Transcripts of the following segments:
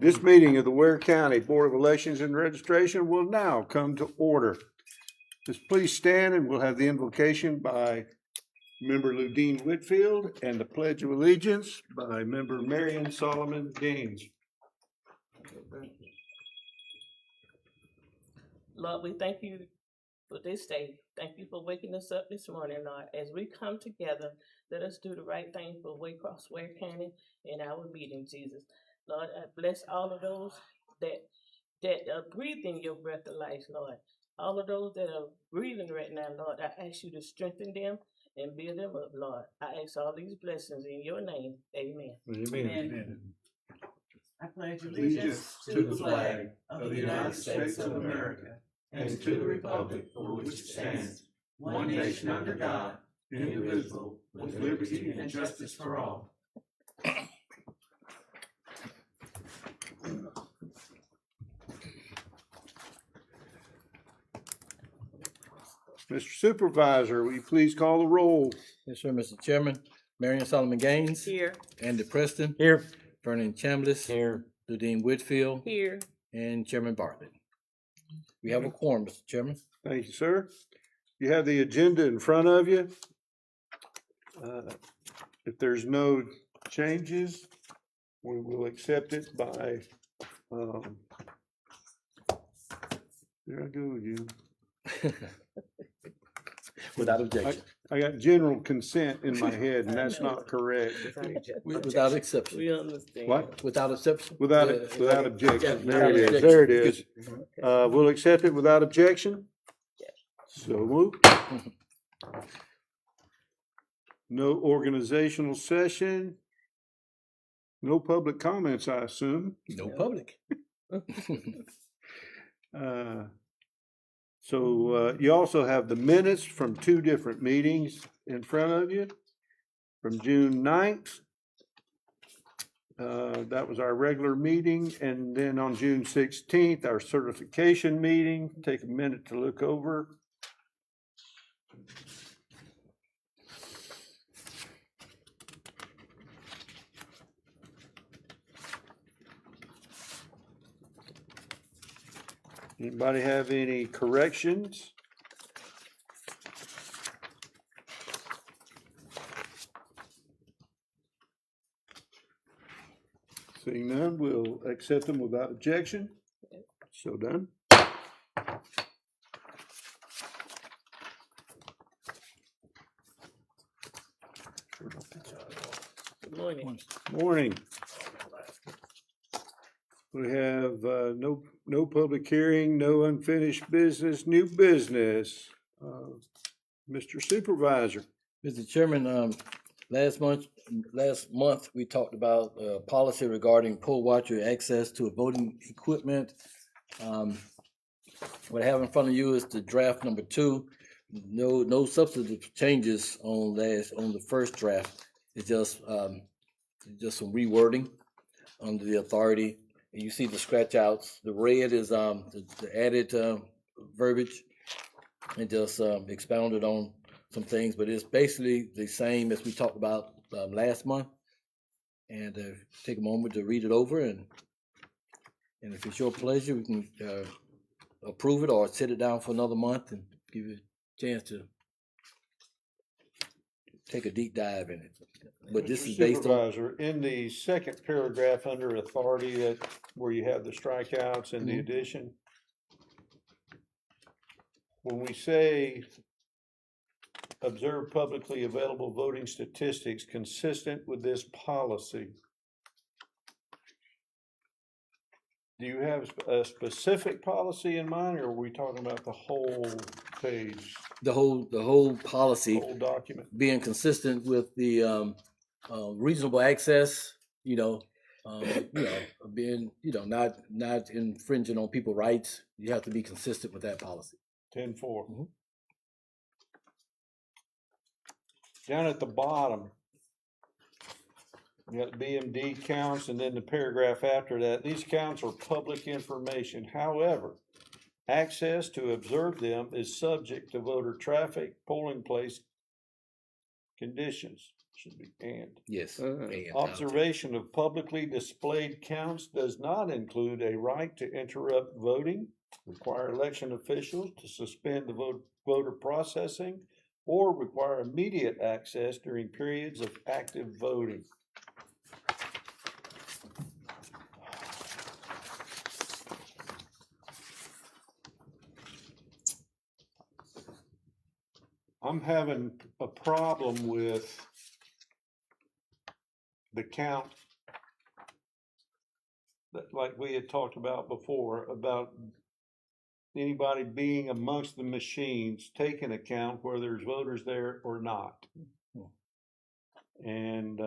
This meeting of the Ware County Board of Elections and Registration will now come to order. Just please stand and we'll have the invocation by Member Ludine Whitfield and the Pledge of Allegiance by Member Marion Solomon Gaines. Lord, we thank you for this day. Thank you for waking us up this morning, Lord. As we come together, let us do the right thing for Waycross, Ware County, in our meeting, Jesus. Lord, I bless all of those that are breathing your breath of life, Lord. All of those that are breathing right now, Lord, I ask you to strengthen them and build them up, Lord. I ask all these blessings in your name. Amen. Amen. I pledge allegiance to the flag of the United States of America and to the republic for which it stands, one nation under God, indivisible, with liberty and justice for all. Mr. Supervisor, will you please call the roll? Yes, sir, Mr. Chairman. Marion Solomon Gaines. Here. Andy Preston. Here. Vernon Chambliss. Here. Ludine Whitfield. Here. And Chairman Bartlett. We have a quorum, Mr. Chairman. Thank you, sir. You have the agenda in front of you. If there's no changes, we will accept it by, there I go again. Without objection. I got general consent in my head, and that's not correct. Without exception. We understand. What? Without exception. Without objection. There it is. There it is. We'll accept it without objection. So moved. No organizational session. No public comments, I assume. No public. So you also have the minutes from two different meetings in front of you. From June 9th, that was our regular meeting. And then on June 16th, our certification meeting. Take a minute to look over. Anybody have any corrections? Seeing none, we'll accept them without objection. So done. Good morning. Morning. We have no public hearing, no unfinished business, new business. Mr. Supervisor. Mr. Chairman, last month we talked about policy regarding poll watcher access to voting equipment. What I have in front of you is the draft number 2. No substantive changes on the first draft. It's just some rewording under the authority. And you see the scratch outs. The red is the added verbiage and just expounded on some things, but it's basically the same as we talked about last month. And take a moment to read it over, and if it's your pleasure, we can approve it or sit it down for another month and give you a chance to take a deep dive in it. But this is based on. Supervisor, in the second paragraph under authority, where you have the strikeouts and the addition, when we say observe publicly available voting statistics consistent with this policy, do you have a specific policy in mind, or are we talking about the whole page, The whole policy whole document? being consistent with the reasonable access, being, not infringing on people's rights. You have to be consistent with that policy. 10-4. Down at the bottom, you got BMD counts, and then the paragraph after that. These counts are public information. However, access to observe them is subject to voter traffic, polling place conditions, should be and. Yes. Mhm. and Observation of publicly displayed counts does not include a right to interrupt voting, require election officials to suspend the voter processing, or require immediate access during periods of active voting. I'm having a problem with the count that, like we had talked about before, about anybody being amongst the machines, taking account whether there's voters there or not. And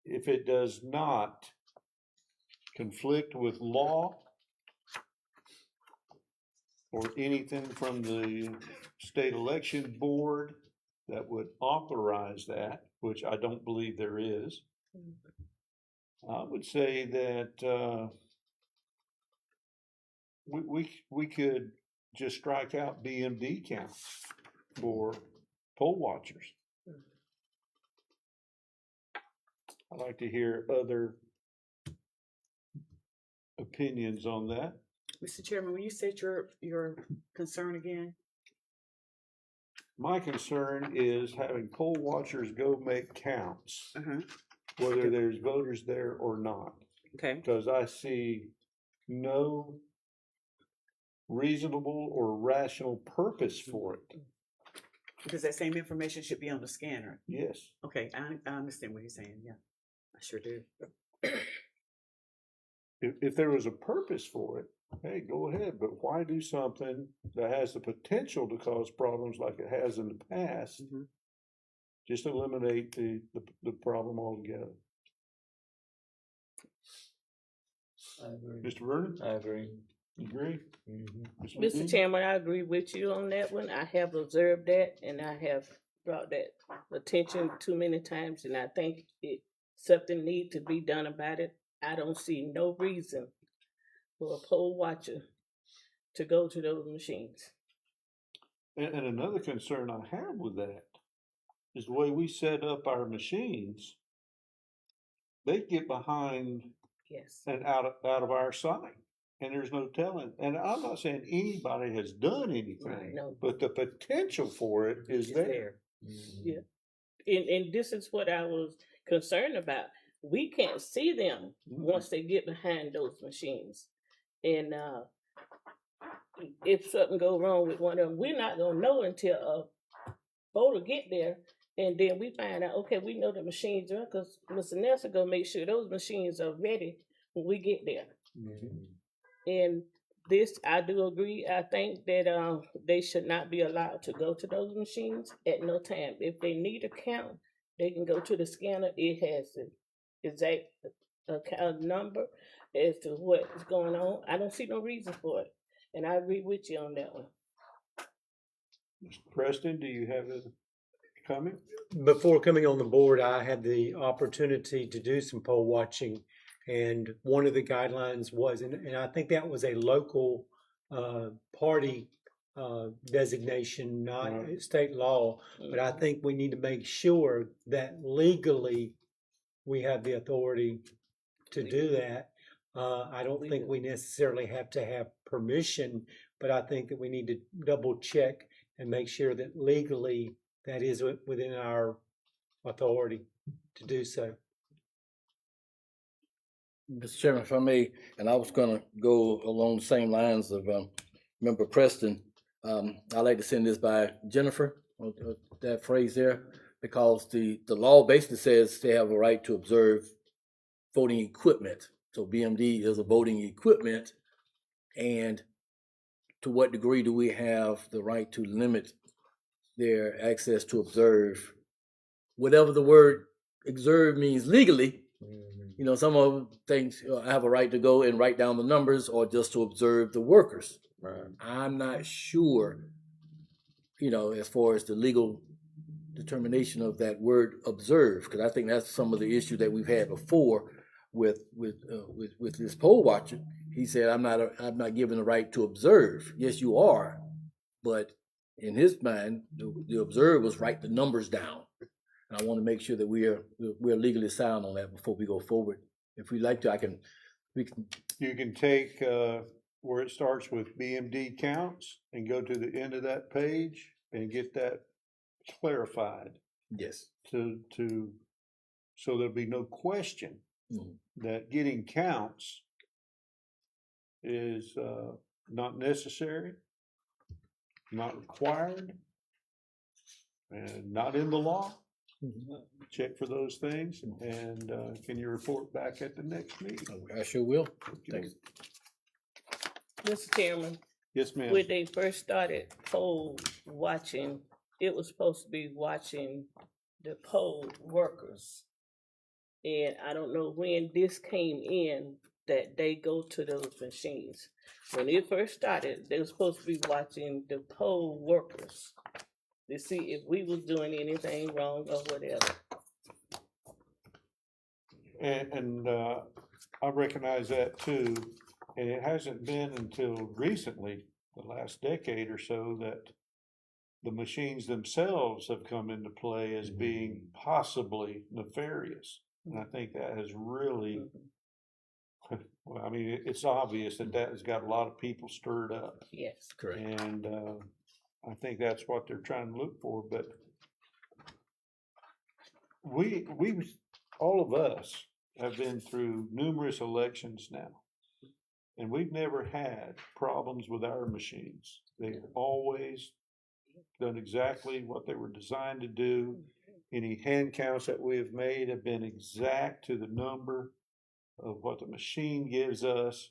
if it does not conflict with law or anything from the state election board that would authorize that, which I don't believe there is, I would say that we could just strike out BMD counts for poll watchers. I'd like to hear other opinions on that. Mr. Chairman, when you said your concern again? My concern is having poll watchers go make counts, Uh-huh. whether there's voters there or not, Okay. because I see no reasonable or rational purpose for it. Because that same information should be on the scanner. Yes. Okay, I understand what you're saying. Yeah, I sure do. If there was a purpose for it, hey, go ahead, but why do something that has the potential to cause problems like it has in the past? Mhm. Just eliminate the problem altogether. I agree. Mr. Vernon, I agree. you agree? Mr. Chairman, I agree with you on that one. I have observed that and I have brought that attention too many times, and I think something need to be done about it. I don't see no reason for a poll watcher to go to those machines. And another concern I have with that is the way we set up our machines. They get behind Yes. and out of our sight, and there's no telling. And I'm not saying anybody has done anything, Right, no. but the potential for it is It's there. Yeah. And this is what I was concerned about. We can't see them once they get behind those machines. And if something go wrong with one of them, we're not gonna know until a voter get there, and then we find out, okay, we know the machines are, because Mr. Nelson gonna make sure those machines are ready when we get there. And this, I do agree. I think that they should not be allowed to go to those machines at no time. If they need a count, they can go to the scanner. It has the exact account number as to what is going on. I don't see no reason for it, and I agree with you on that one. Mr. Preston, do you have a comment? Before coming on the board, I had the opportunity to do some poll watching, and one of the guidelines was, and I think that was a local party designation, not Right. state law. But I think we need to make sure that legally we have the authority to do that. I don't think we necessarily have to have permission, but I think that we need to double check and make sure that legally that is within our authority to do so. Mr. Chairman, if I may, and I was going to go along the same lines of Member Preston. I'd like to send this by Jennifer, that phrase there, because the law basically says they have a right to observe voting equipment. So BMD is a voting equipment, and to what degree do we have the right to limit their access to observe? Whatever the word observe means legally. You know, some of them think I have a right to go and write down the numbers or just to observe the workers. Right. I'm not sure, you know, as far as the legal determination of that word observe, because I think that's some of the issue that we've had before with this poll watcher. He said, I'm not given the right to observe. Yes, you are. But in his mind, the observe was write the numbers down. I want to make sure that we're legally sound on that before we go forward. If we'd like to, we can, You can take, where it starts with BMD counts and go to the end of that page and get that clarified yes. so there'll be no question Mhm. that getting counts is, not necessary, not required, and not in the law. Check for those things, and, can you report back at the next meeting? I sure will. Okay. Thanks. Mr. Chairman, Yes, ma'am. when they first started poll watching, it was supposed to be watching the poll workers. And I don't know when this came in that they go to those machines. When it first started, they were supposed to be watching the poll workers to see if we was doing anything wrong or whatever. And I recognize that too, and it hasn't been until recently, the last decade or so, that the machines themselves have come into play as being possibly nefarious. And I think that has really, well, I mean, it's obvious that that has got a lot of people stirred up. Yes. Correct. And I think that's what they're trying to look for, but we, all of us have been through numerous elections now. And we've never had problems with our machines. They've always done exactly what they were designed to do. Any hand counts that we have made have been exact to the number of what the machine gives us.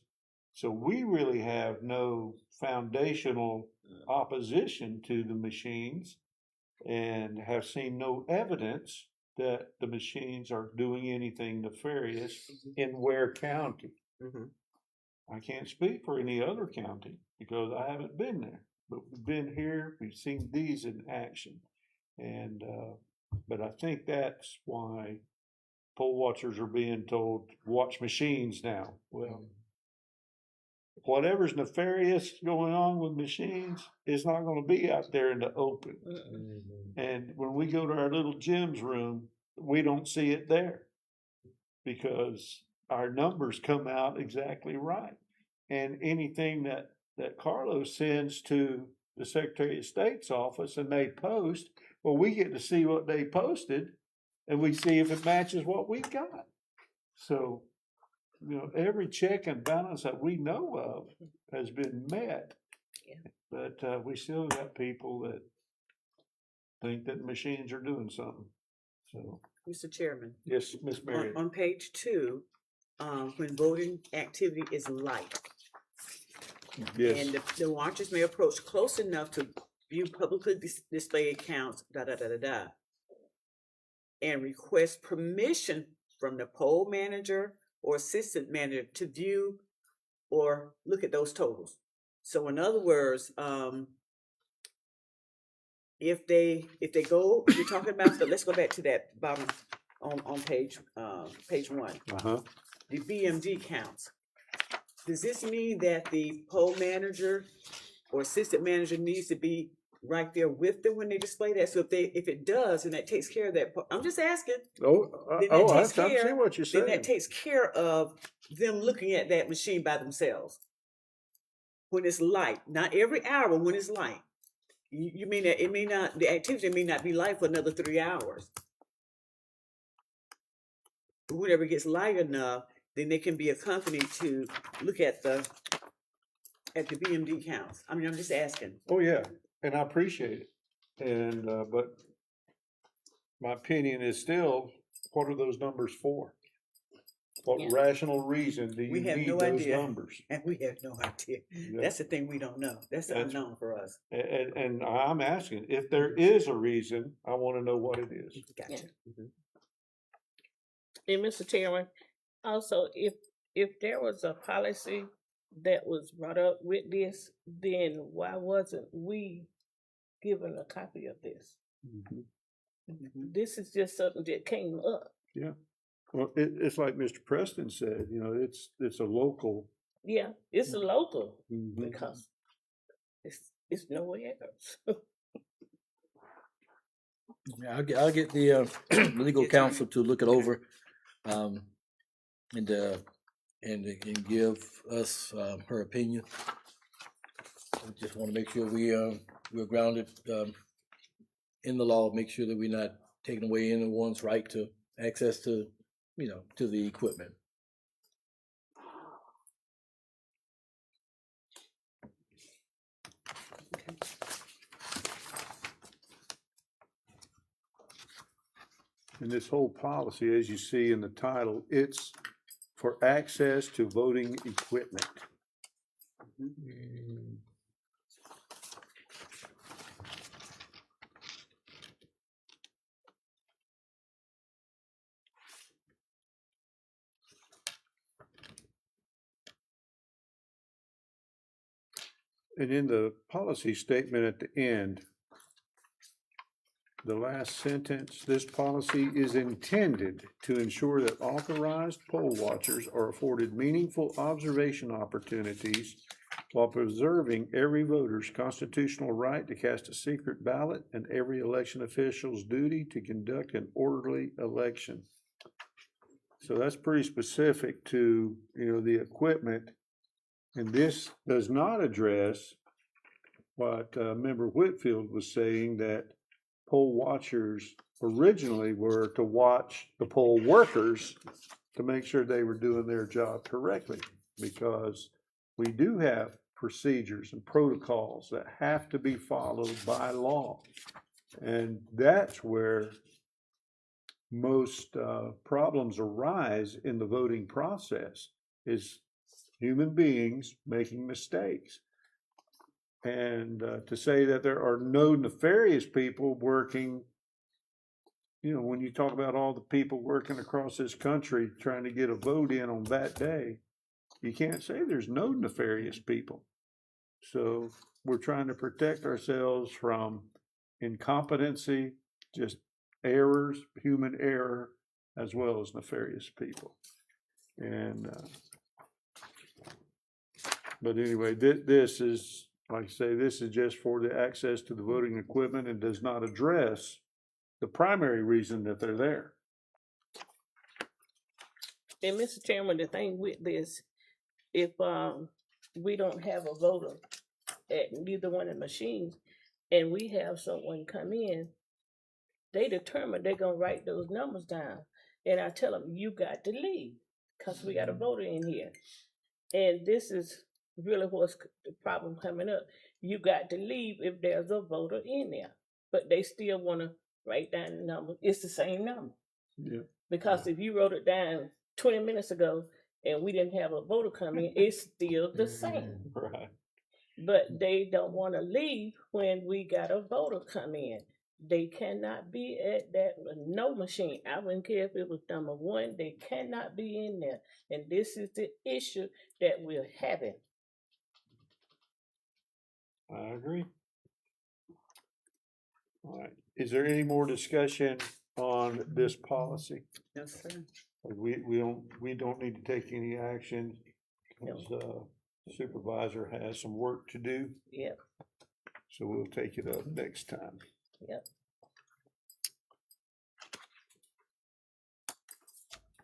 So we really have no foundational opposition to the machines and have seen no evidence that the machines are doing anything nefarious in Ware County. I can't speak for any other county because I haven't been there, but we've been here, we've seen these in action. And, but I think that's why poll watchers are being told, watch machines now. Well, whatever's nefarious going on with machines is not going to be out there in the open. And when we go to our little Jim's room, we don't see it there because our numbers come out exactly right. And anything that Carlos sends to the Secretary of State's office and they post, well, we get to see what they posted and we see if it matches what we've got. So, you know, every check and balance that we know of has been met. Yeah. But we still got people that think that machines are doing something. So, Mr. Chairman, yes, Miss Mary. on page 2, when voting activity is light, Yes. and the watchers may approach close enough to view publicly displayed counts, and request permission from the poll manager or assistant manager to view or look at those totals. So in other words, if they go, you're talking about, so let's go back to that bottom on page 1, the BMD counts. Does this mean that the poll manager or assistant manager needs to be right there with them when they display that? So if it does, then that takes care of that. I'm just asking. I see what you're saying. Then that takes care of them looking at that machine by themselves. When it's light, not every hour when it's light. You mean that it may not, the activity may not be light for another 3 hours. But whenever it gets light enough, then they can be accompanied to look at the BMD counts. I mean, I'm just asking. Oh, yeah, and I appreciate it. And, but my opinion is still, what are those numbers for? What Yeah. rational reason do you We have need no those idea. numbers? And we have no idea. Yeah. That's the thing we don't know. That's the That's- unknown for us. And I'm asking, if there is a reason, I want to know what it is. Gotcha. And Mr. Chairman, also, if there was a policy that was brought up with this, then why wasn't we given a copy of this? This is just something that came up. Yeah. Well, it's like Mr. Preston said, you know, it's a local. Yeah, it's a local Mhm. because it's nowhere else. Yeah, I'll get the legal counsel to look it over, and give us her opinion. I just want to make sure we're grounded in the law. Make sure that we're not taking away anyone's right to access to to the equipment. And this whole policy, as you see in the title, it's for access to voting equipment. And in the policy statement at the end, the last sentence, this policy is intended to ensure that authorized poll watchers are afforded meaningful observation opportunities while preserving every voter's constitutional right to cast a secret ballot and every election official's duty to conduct an orderly election. So that's pretty specific to, the equipment. And this does not address what Member Whitfield was saying, that poll watchers originally were to watch the poll workers to make sure they were doing their job correctly, because we do have procedures and protocols that have to be followed by law. And that's where most problems arise in the voting process, is human beings making mistakes. And to say that there are no nefarious people working, when you talk about all the people working across this country trying to get a vote in on that day, you can't say there's no nefarious people. So we're trying to protect ourselves from incompetency, just errors, human error, as well as nefarious people. And, but anyway, this is, like I say, this is just for the access to the voting equipment and does not address the primary reason that they're there. And Mr. Chairman, the thing with this, if we don't have a voter at neither one of the machines, and we have someone come in, they determine they're gonna write those numbers down. And I tell them, you got to leave, because we got a voter in here. And this is really what's the problem coming up. You got to leave if there's a voter in there, but they still want to write down the number. It's the same number. Yeah. Because if you wrote it down 20 minutes ago and we didn't have a voter come in, it's still the same. Right. But they don't want to leave when we got a voter come in. They cannot be at that no machine. I wouldn't care if it was number one. They cannot be in there. And this is the issue that we're having. I agree. All right. Is there any more discussion on this policy? Yes, sir. We don't need to take any action because supervisor has some work to do. Yep. So we'll take it up next time. Yep.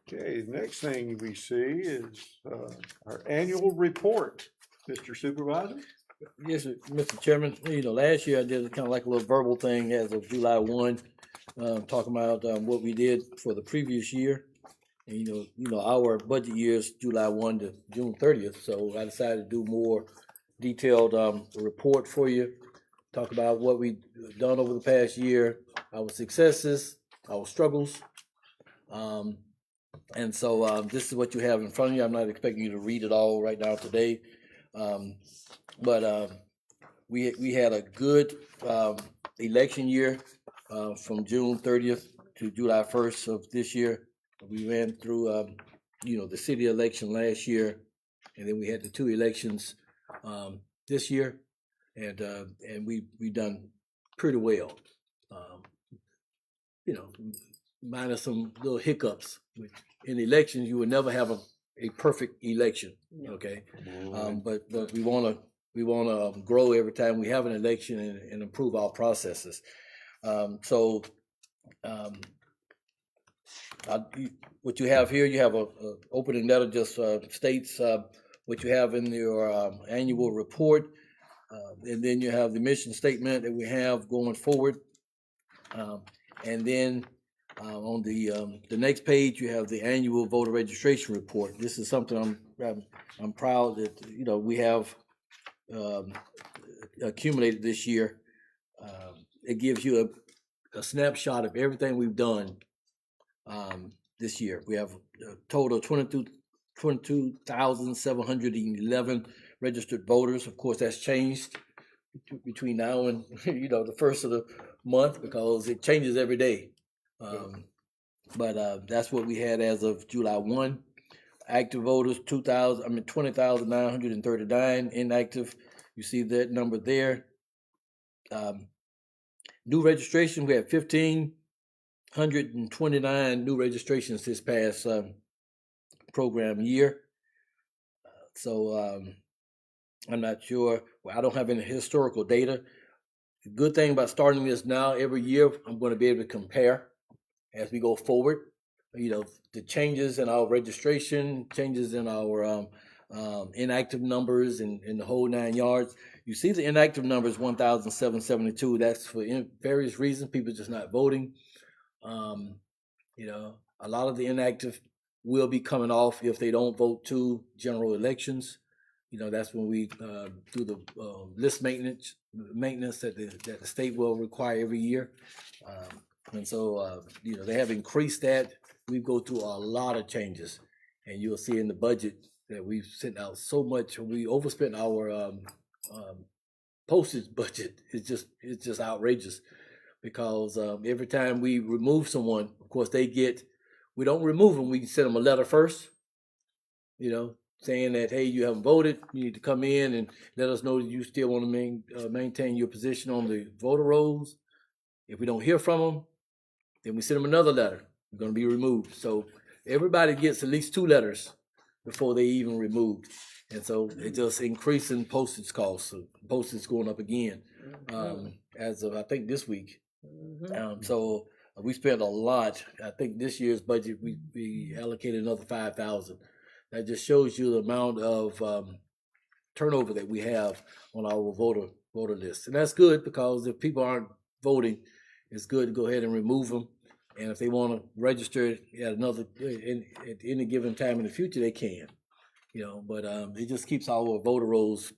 Okay, the next thing we see is our annual report, Mr. Supervisor. Yes, Mr. Chairman. Last year I did kind of like a little verbal thing as of July 1, talking about what we did for the previous year. And our budget year is July 1 to June 30th. So I decided to do more detailed report for you, talk about what we've done over the past year, our successes, our struggles. And so this is what you have in front of you. I'm not expecting you to read it all right now today. But we had a good election year from June 30th to July 1st of this year. We ran through, the city election last year, and then we had the two elections this year, and we've done pretty well. Minus some little hiccups. In elections, you would never have a perfect election, okay? But we want to grow every time we have an election and improve our processes. So What you have here, you have a opening letter just states what you have in your annual report, and then you have the mission statement that we have going forward, and then on the next page you have the annual voter registration report. This is something I'm proud that we have accumulated this year. It gives you a snapshot of everything we've done this year. We have a total of 22,711 registered voters. Of course, that's changed between now and the first of the month because it changes every day. But that's what we had as of July 1. Active voters 20,939. Inactive, you see that number there. New registration, we had 1,529 new registrations this past program year. So I'm not sure. Well, I don't have any historical data. The good thing about starting this now, every year, I'm going to be able to compare as we go forward. The changes in our registration, changes in our inactive numbers, and the whole 9 yards. You see the inactive number is 1,772. That's for various reasons. People just not voting. A lot of the inactive will be coming off if they don't vote to general elections. That's when we do the list maintenance that the state will require every year. And so, they have increased that. We go through a lot of changes, and you'll see in the budget that we've sent out so much. We overspent our postage budget. It's just outrageous because every time we remove someone, of course we don't remove them. We send them a letter first, saying that, hey, you haven't voted. You need to come in and let us know that you still want to maintain your position on the voter rolls. If we don't hear from them, then we send them another letter. You're going to be removed. So everybody gets at least 2 letters before they even removed. And so it just increasing postage costs. So postage going up again as of, I think, this week. So we spent a lot. I think this year's budget, we allocated another $5,000. That just shows you the amount of turnover that we have on our voter list. And that's good because if people aren't voting, it's good to go ahead and remove them. And if they want to register at any given time in the future, they can. But it just keeps our voter rolls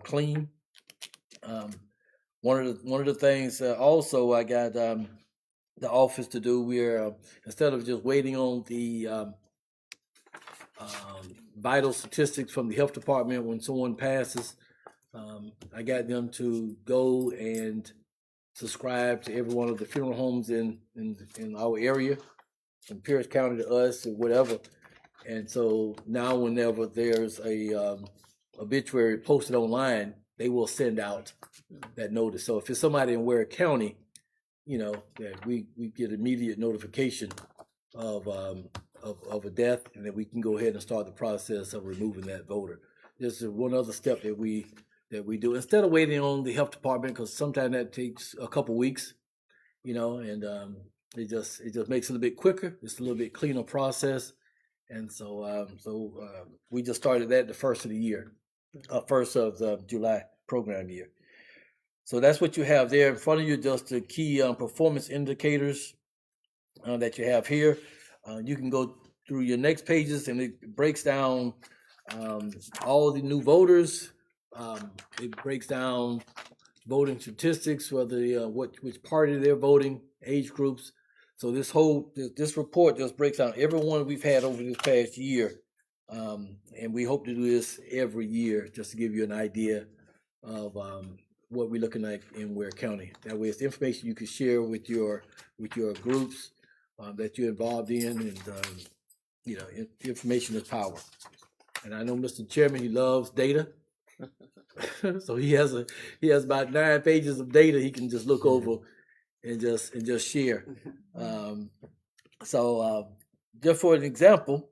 clean. One of the things also I got the office to do. We're instead of just waiting on the vital statistics from the health department when someone passes, I got them to go and subscribe to every one of the funeral homes in our area, from Pierce County to us or whatever. And so now whenever there's a obituary posted online, they will send out that notice. So if it's somebody in Ware County, that we get immediate notification of a death, and then we can go ahead and start the process of removing that voter. This is one other step that we do instead of waiting on the health department, because sometimes that takes a couple weeks, and it just makes it a little bit quicker. It's a little bit cleaner process, and so we just started that the first of the year, first of the July program year. So that's what you have there in front of you, just the key performance indicators that you have here. You can go through your next pages, and it breaks down all the new voters. It breaks down voting statistics, whether which party they're voting, age groups. So this report just breaks down everyone we've had over this past year, and we hope to do this every year just to give you an idea of what we're looking at in Ware County. That way, it's information you can share with your groups that you're involved in, and information is power. And I know Mr. Chairman, he loves data. So he has about 9 pages of data he can just look over and just share. Just for an example,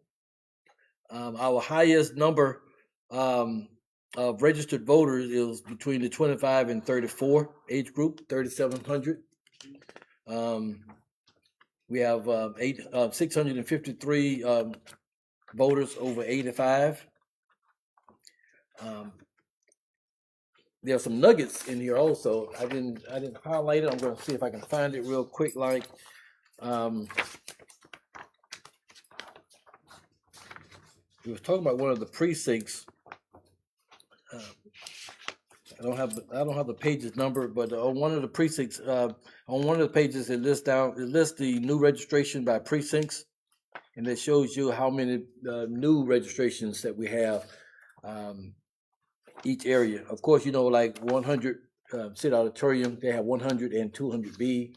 our highest number of registered voters is between the 25 and 34 age group, 3,700. We have 653 voters over 85. There are some nuggets in here also. I didn't highlight it. I'm going to see if I can find it real quick. Like, we were talking about one of the precincts. I don't have the pages number, but on one of the precincts, on one of the pages, it lists the new registration by precincts, and it shows you how many new registrations that we have each area. Of course, like 100 City Auditorium, they have 100 and 200B.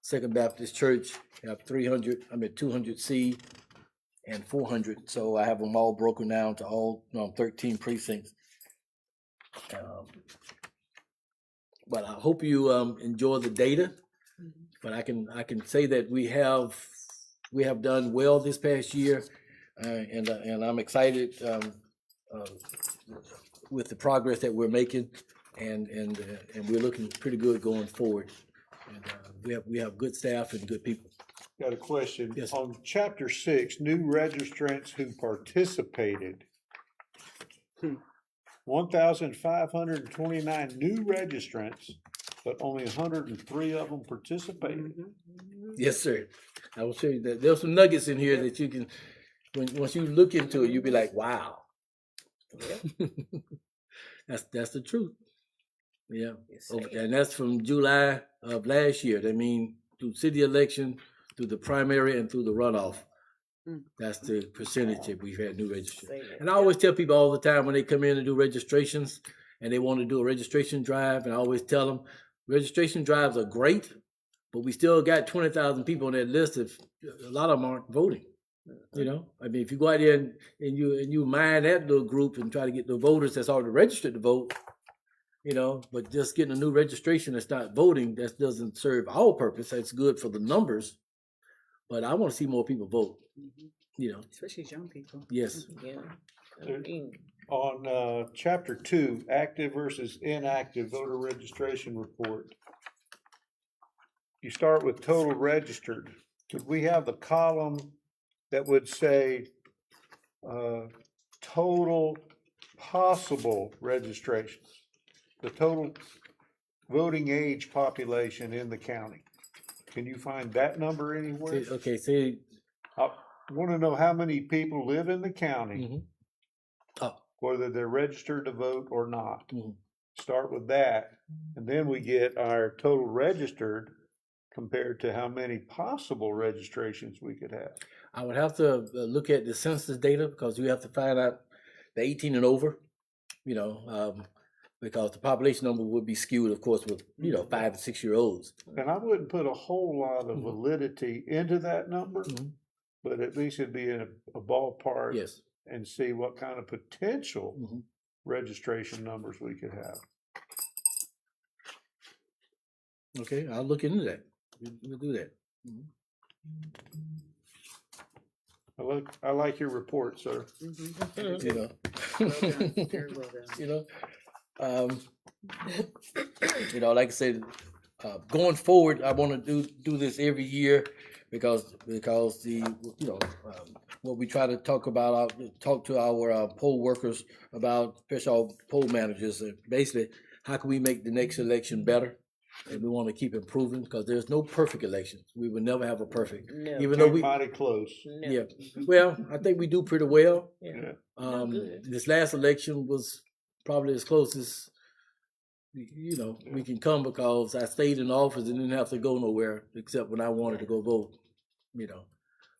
Second Baptist Church have 200C and 400. So I have them all broken down to all 13 precincts. But I hope you enjoy the data. But I can say that we have done well this past year, and I'm excited with the progress that we're making, and we're looking pretty good going forward. And we have good staff and good people. Got a question. Yes. On chapter 6, new registrants who participated. 1,529 new registrants, but only 103 of them participated. Yes, sir. I will show you that there's some nuggets in here that you can, once you look into it, you'll be like, wow. That's the truth. Yeah. And that's from July of last year. That means through city election, through the primary, and through the runoff. That's the percentage that we've had new registrants. And I always tell people all the time when they come in and do registrations and they want to do a registration drive, and I always tell them registration drives are great, but we still got 20,000 people on that list. If a lot of them aren't voting. I mean, if you go out there and you mine that little group and try to get the voters that's already registered to vote, but just getting a new registration that's not voting, that doesn't serve our purpose. That's good for the numbers, but I want to see more people vote. Especially young people. Yes. Yeah. On chapter 2, active versus inactive voter registration report. You start with total registered. Could we have the column that would say total possible registrations? The total voting age population in the county. Can you find that number anywhere? See. I want to know how many people live in the county, Oh. whether they're registered to vote or not. Mhm. Start with that, and then we get our total registered compared to how many possible registrations we could have. I would have to look at the census data because you have to find out the 18 and over, because the population number would be skewed, of course, with 5 to 6 year olds. And I wouldn't put a whole lot of validity into that number, but at least it'd be in a ballpark. Yes. And see what kind of potential registration numbers we could have. Okay, I'll look into that. We'll do that. I like your report, sir. Well done. Very well done. Like I said, going forward, I want to do this every year because what we try to talk to our poll workers about, especially poll managers, basically how can we make the next election better, and we want to keep improving because there's no perfect elections. We will never have a perfect, No. even though we mighty close. No. yeah. Well, I think we do pretty well. Yeah. Yeah. This last election was probably as close as we can come because I stayed in office and didn't have to go nowhere except when I wanted to go vote.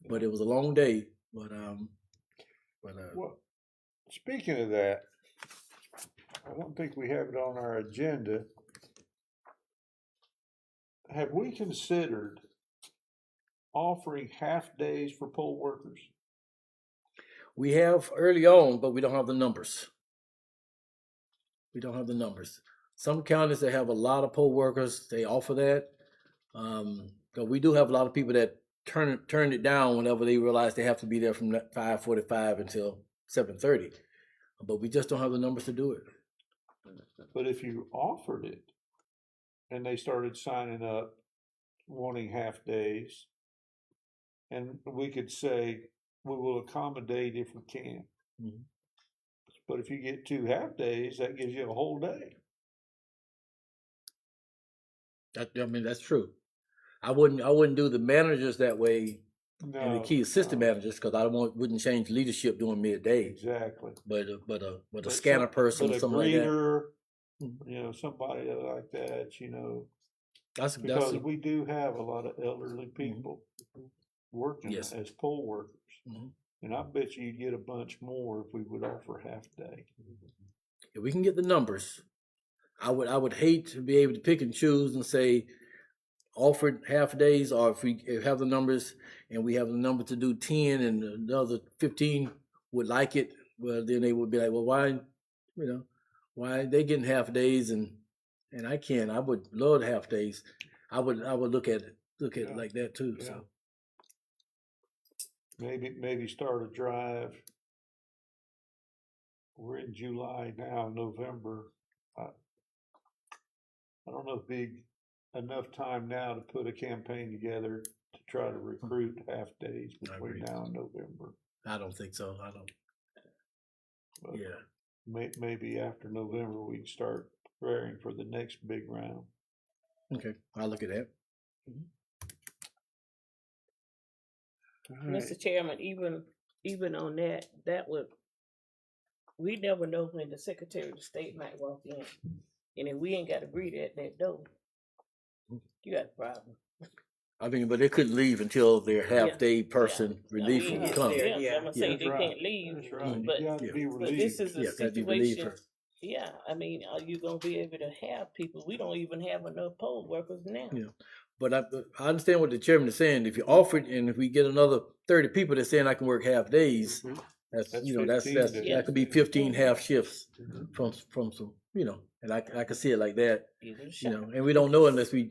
But it was a long day. Well, speaking of that, I don't think we have it on our agenda. Have we considered offering half days for poll workers? We have early on, but we don't have the numbers. Some counties that have a lot of poll workers, they offer that. But we do have a lot of people that turn it down whenever they realize they have to be there from 5:45 until 7:30. But we just don't have the numbers to do it. But if you offered it and they started signing up wanting half days, And we could say, we will accommodate if we can. Mhm. But if you get 2 half-days, that gives you a whole day. I mean, that's true. I wouldn't do the managers that way and the No, key assistant no, managers, because I wouldn't change leadership during midday. exactly. But a But scanner some- person, but a something like that. greeter, Mhm. somebody like that, That's because we do have a lot of elderly people working Yes. as poll workers. Mhm. And I bet you'd get a bunch more if we would offer half-day. If we can get the numbers, I would hate to be able to pick and choose and say offered half days, or if we have the numbers and we have the number to do 10 and another 15 would like it, well, then they would be like, well, why they getting half days and I can't. I would love half days. I would look at it Yeah. like that too. Yeah. So Maybe start a drive. We're in July now, November. I don't know if be enough time now to put a campaign together to try to recruit half-days I between agree. now and November. I don't think so. I don't. But Yeah. maybe after November, we can start preparing for the next big round. Okay. I'll look at that. All right. Mr. Chairman, even on that would, we never know when the Secretary of State might walk in. And if we ain't got to greet at that door, you got a problem. I mean, but they couldn't leave until their half-day person Now, relief we would ain't come. there. Yeah. I'm gonna say Yeah. they can't leave, That's right. but You gotta be but this relieved. is a Yeah, gotta be relieved situation. first. Yeah, I mean, are you gonna be able to have people? We don't even have enough poll workers now. Yeah. But I understand what the chairman is saying. If you offer it and if we get another 30 people that's saying I can work half days, Mhm. that's, That's that's 15 days. that could be 15 half shifts Mhm. from some, and I can see it like that, Give it a shot. and we don't know unless we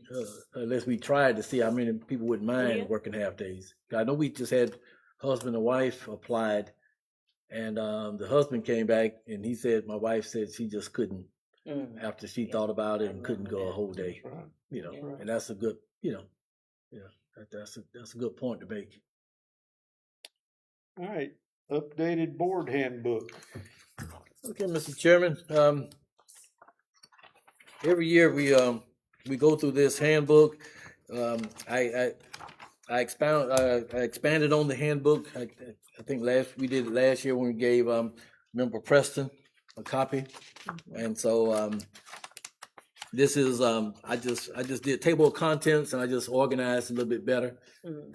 try to see how many people would mind Yeah. working half days. I know we just had husband and wife applied, and the husband came back and he said my wife said she just couldn't after she thought about it and couldn't go a whole day, That's right. Yeah. and that's a good, that's a good point to make. All right, updated board handbook. Okay, Mr. Chairman, every year we go through this handbook. I expanded on the handbook. I think we did it last year when we gave Member Preston a copy, and so this is I just did table of contents and I just organized a little bit better.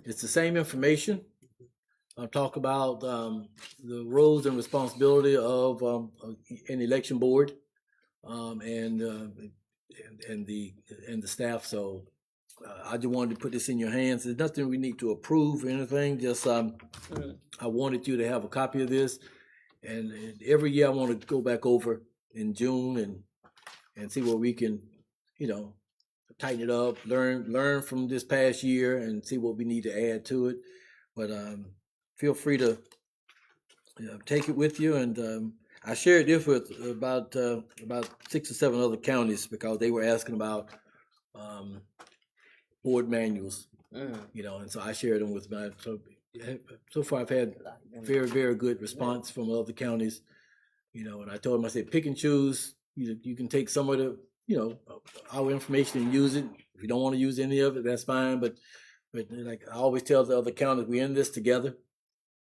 It's the same information. I'll talk about the roles and responsibility of an election board and the staff. So I just wanted to put this in your hands. There's nothing we need to approve or anything. Just I wanted you to have a copy of this, and every year I want to go back over in June and see where we can, tighten it up, learn from this past year, and see what we need to add to it. But feel free to take it with you. And I shared this with about 6 or 7 other counties because they were asking about board manuals, and so I shared them with my. So far, I've had very, very good response from other counties, and I told them, I said, pick and choose. You can take some of the, our information and use it. If you don't want to use any of it, that's fine. But like I always tell the other counties, we're in this together,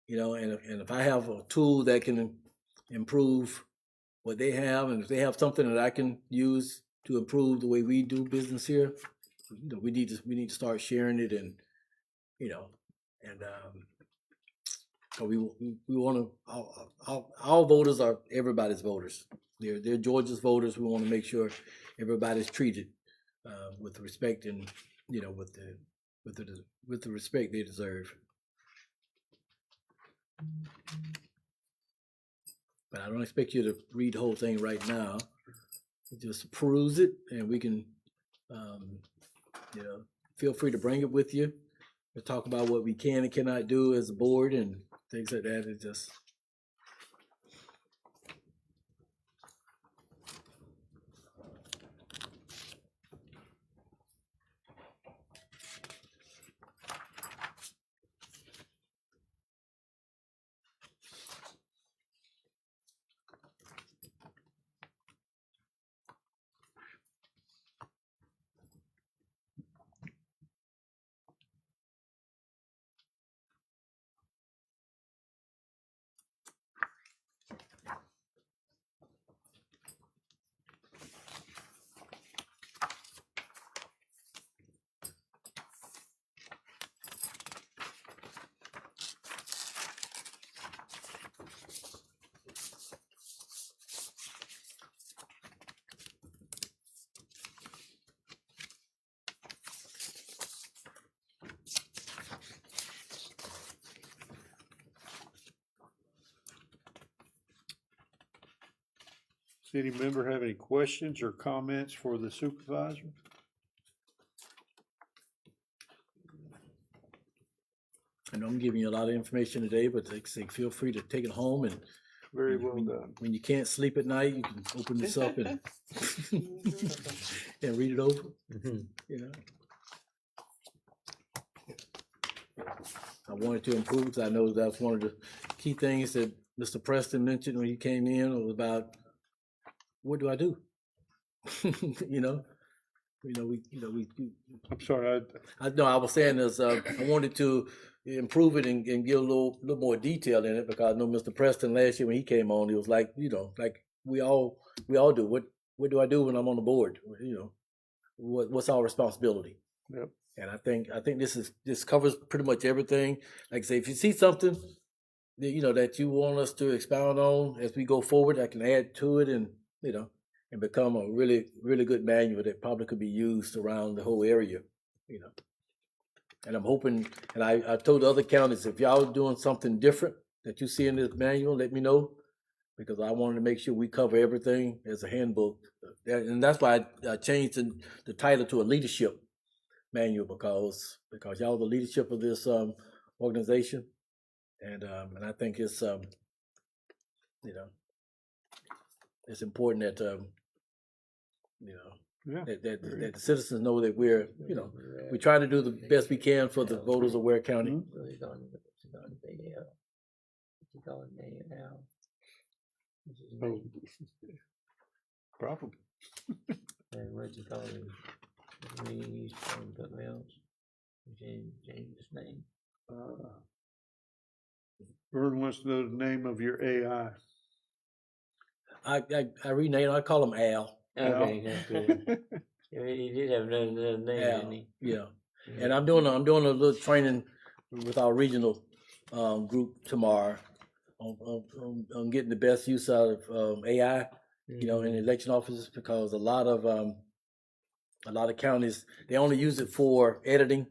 and if I have a tool that can improve what they have, and if they have something that I can use to improve the way we do business here, we need to start sharing it, and we want to. Our voters are everybody's voters. They're Georgia's voters. We want to make sure everybody's treated with respect and with the respect they deserve. But I don't expect you to read the whole thing right now. Just peruse it, and we can, feel free to bring it with you. We'll talk about what we can and cannot do as a board and things like that. It just. Does any member have any questions or comments for the supervisor? I know I'm giving you a lot of information today, but like I say, feel free to take it home, and Very well done. when you can't sleep at night, you can open this up and and read it over. You know, I wanted to improve because I know that's one of the key things that Mr. Preston mentioned when he came in, was about what do I do? you know, we. I'm sorry, I was saying is I wanted to improve it and give a little more detail in it, because I know Mr. Preston last year when he came on, he was like, like we all do. What do I do when I'm on the board? What's our responsibility? Yep. And I think this covers pretty much everything. Like I say, if you see something that that you want us to expound on as we go forward, I can add to it, and and become a really, really good manual that probably could be used around the whole area. And I'm hoping, and I told the other counties, if y'all doing something different that you see in this manual, let me know, because I wanted to make sure we cover everything as a handbook. And that's why I changed the title to a leadership manual, because y'all the leadership of this organization, and I think it's it's important that yeah. that the citizens know that we're trying to do the best we can for the voters of Ware County. Oh, probably. And what you call him? He's from something else. Change his name. Vern wants to know the name of your AI. I rename. I call him Al. Okay, that's good. He did have another name, Al. didn't he? Yeah, and I'm doing a little training with our regional group tomorrow on getting the best use out of AI, in election offices, because a lot of counties, they only use it for editing.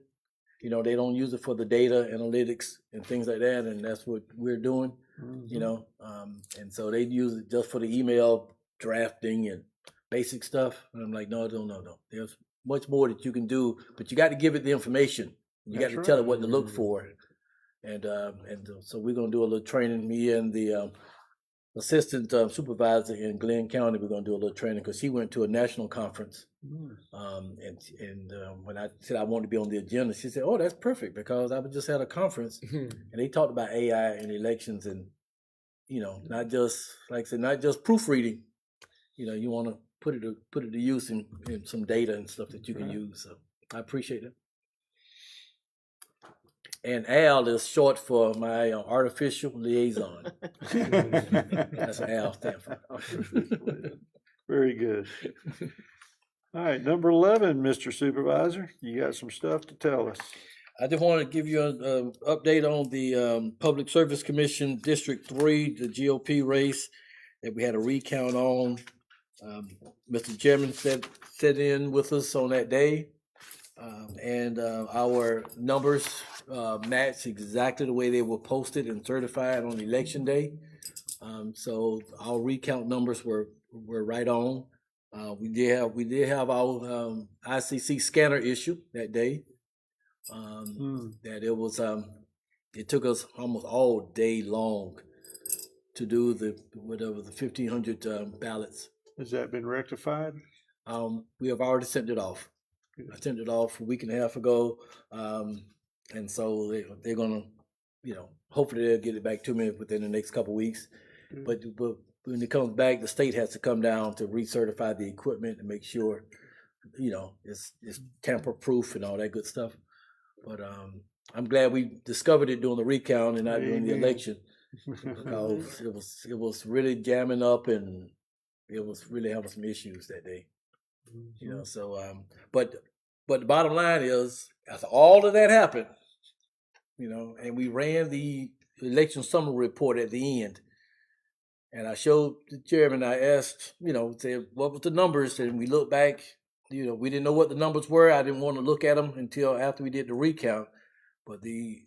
They don't use it for the data analytics and things like that, and that's what we're doing. And so they use it just for the email drafting and basic stuff. And I'm like, no. There's much more that you can do, but you got to give it the information. You got to tell it what to look for. And so we're gonna do a little training. Me and the assistant supervisor in Glenn County, we're gonna do a little training, because she went to a national conference. And when I said I wanted to be on the agenda, she said, "Oh, that's perfect, because I just had a conference and they talked about AI and elections, and not just, like I said, not just proofreading. You want to put it to use in some data and stuff that you can use. So I appreciate it." And Al is short for my artificial liaison. That's what Al stands for. Very good. All right, number 11, Mr. Supervisor, you got some stuff to tell us. I just want to give you an update on the Public Service Commission District 3, the GOP race that we had a recount on. Mr. Chairman sat in with us on that day, and our numbers matched exactly the way they were posted and certified on election day. So our recount numbers were right on. We did have our ICC scanner issue that day. That it was it took us almost all day long to do the 1,500 ballots. Has that been rectified? We have already sent it off. I sent it off a week and a half ago, and so they're gonna, hopefully they'll get it back to me within the next couple of weeks. But when it comes back, the state has to come down to recertify the equipment and make sure, it's tamper-proof and all that good stuff. But I'm glad we discovered it during the recount and not during the election, because it was really jamming up, and it was really having some issues that day. So but the bottom line is, after all of that happened, and we ran the election summary report at the end, and I showed the chairman, I asked, said, what was the numbers? And we looked back, we didn't know what the numbers were. I didn't want to look at them until after we did the recount. But the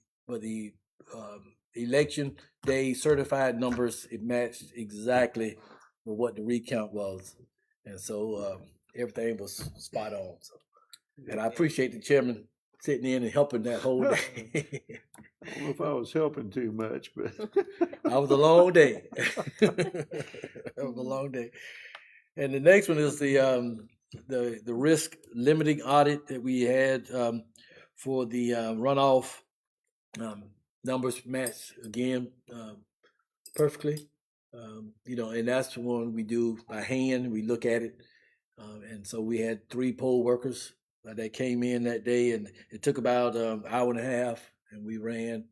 election day certified numbers, it matched exactly for what the recount was. And so everything was spot on. So, and I appreciate the chairman sitting in and helping that whole day. I don't know if I was helping too much, but. That was a long day. That was a long day. And the next one is the risk limiting audit that we had for the runoff numbers matched again perfectly. And that's the one we do by hand. We look at it, and so we had 3 poll workers that came in that day, and it took about an hour and a half, and we ran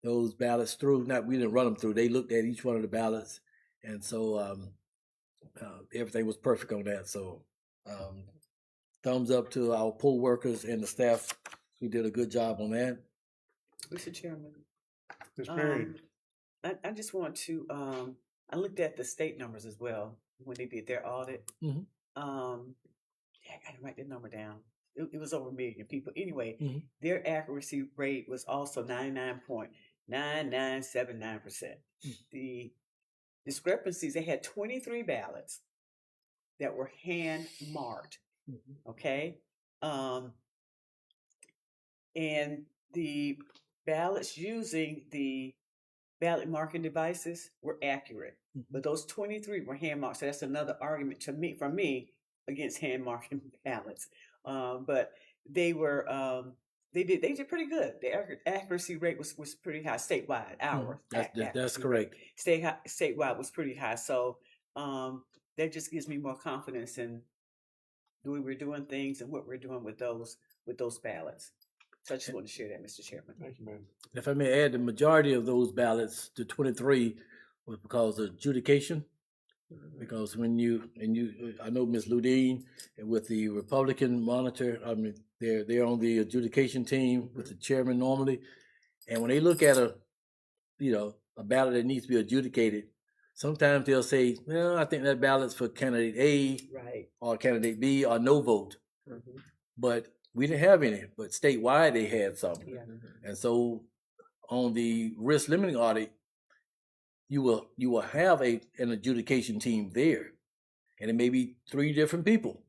those ballots through. We didn't run them through. They looked at each one of the ballots, and so everything was perfect on that. So thumbs up to our poll workers and the staff who did a good job on that. Mr. Chairman, Ms. Perry, I just want to, I looked at the state numbers as well when they did their audit. Mhm. I gotta write the number down. It was over 1 million people. Anyway, Mhm. their accuracy rate was also 99.9979%. The discrepancies, they had 23 ballots that were hand marked. Okay. And the ballots using the ballot marking devices were accurate, but those 23 were hand marked. So that's another argument for me against hand marking ballots. But they were, they did pretty good. The accuracy rate was pretty high statewide. That's correct. Statewide was pretty high. So that just gives me more confidence in the way we're doing things and what we're doing with those ballots. So I just want to share that, Mr. Chairman. thank you, ma'am. If I may add, the majority of those ballots, the 23, was because of adjudication. Because when I know Ms. Ludine, and with the Republican monitor, I mean, they're on the adjudication team with the chairman normally, and when they look at a ballot that needs to be adjudicated, sometimes they'll say, well, I think that ballot's for candidate A, Right. or candidate B, or no vote. But we didn't have any, but statewide they had some. Yeah. And so on the risk limiting audit, you will have an adjudication team there, and it may be 3 different people,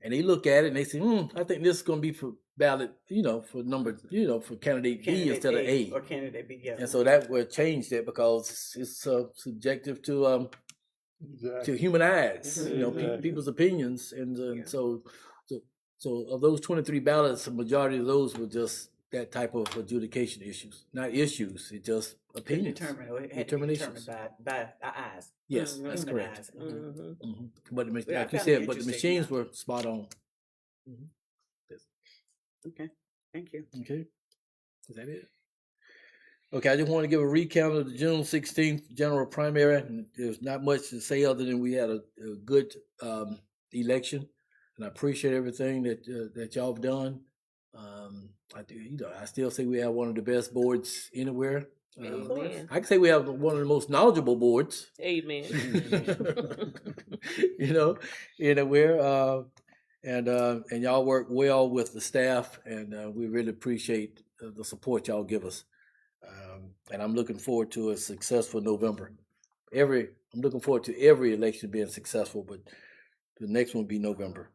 and they look at it and they say, I think this is going to be for ballot, for number, for candidate B instead of A. Or candidate B, yeah. And so that will change that because it's subjective to Exactly. human eyes, Exactly. people's opinions, and so of those 23 ballots, the majority of those were just that type of adjudication issues, not issues. It's just opinions. Determinations by our eyes. Yes, that's Human correct. eyes. But like Yeah, I you found said, it but the interesting, machines were spot on. Okay, thank you. Okay, is that it? Okay, I just want to give a recount of the June 16th general primary. And there's not much to say other than we had a good election, and I appreciate everything that y'all have done. I do, I still say we have one of the best boards anywhere. Amen. I can say we have one of the most knowledgeable boards. Amen. Anywhere. And y'all work well with the staff, and we really appreciate the support y'all give us. And I'm looking forward to a successful November. I'm looking forward to every election being successful, but the next one will be November.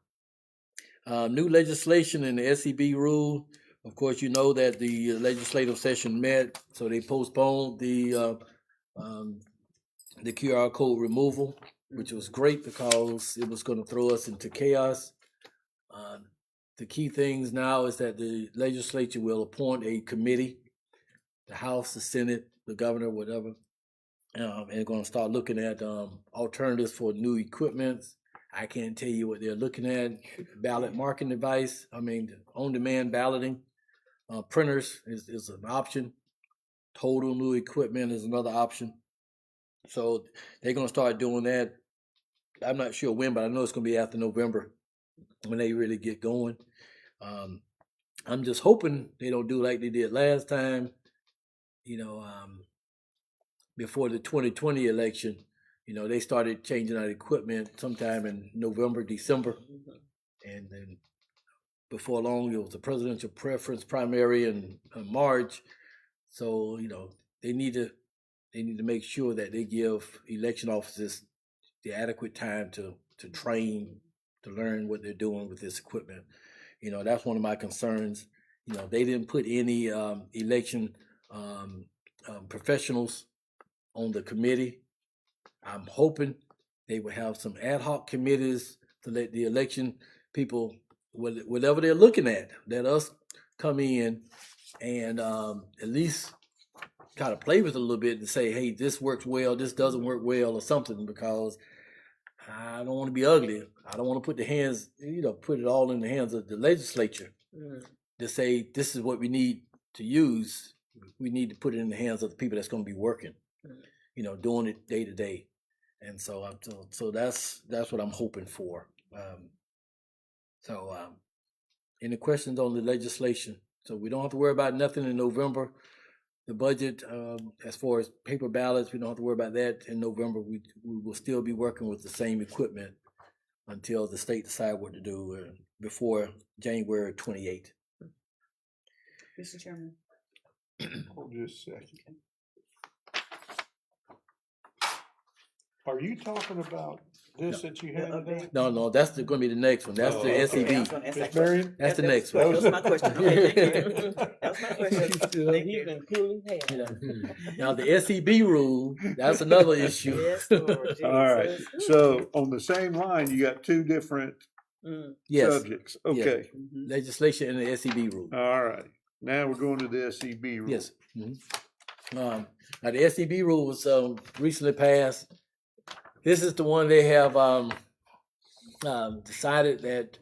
New legislation in the SEB rule. Of course, you know that the legislative session met, so they postponed the QR code removal, which was great because it was going to throw us into chaos. The key things now is that the legislature will appoint a committee, the House, the Senate, the governor, whatever, and they're going to start looking at alternatives for new equipment. I can't tell you what they're looking at. Ballot marking device, on-demand balloting. Printers is an option. Total new equipment is another option. So they're going to start doing that. I'm not sure when, but I know it's going to be after November when they really get going. I'm just hoping they don't do like they did last time, before the 2020 election. They started changing out equipment sometime in November, December. And then before long, it was a presidential preference primary in March. So, they need to make sure that they give election officers the adequate time to train, to learn what they're doing with this equipment. You know, that's one of my concerns. You know, they didn't put any election professionals on the committee. I'm hoping they will have some ad hoc committees to let the election people, whatever they're looking at, let us come in and at least kind of play with it a little bit and say, hey, this works well, this doesn't work well, or something, because I don't want to be ugly. I don't want to put put it all in the hands of the legislature to say this is what we need to use. We need to put it in the hands of the people that's going to be working, doing it day to day. And so that's what I'm hoping for. Any questions on the legislation? So we don't have to worry about nothing in November. The budget, as far as paper ballots, we don't have to worry about that in November. We will still be working with the same equipment until the state decide what to do before January 28th. Mr. Chairman. Hold just a second. Are you talking about this that you had today? No, that's going to be the next one. That's the Okay, I SEB. was gonna ask Ms. that Marion? That's the That next was- one. That was my question. Okay, thank you. That was my question. Thank You've you. been cooling head. Now the SEB rule, that's another issue. Yes, Lord All right, Jesus. so on the same line, you got two different Yes, subjects. Okay, Mhm. legislation and the SEB rule. all right. Now we're going to the SEB rule. Yes. Now the SEB rule was recently passed. This is the one they have decided that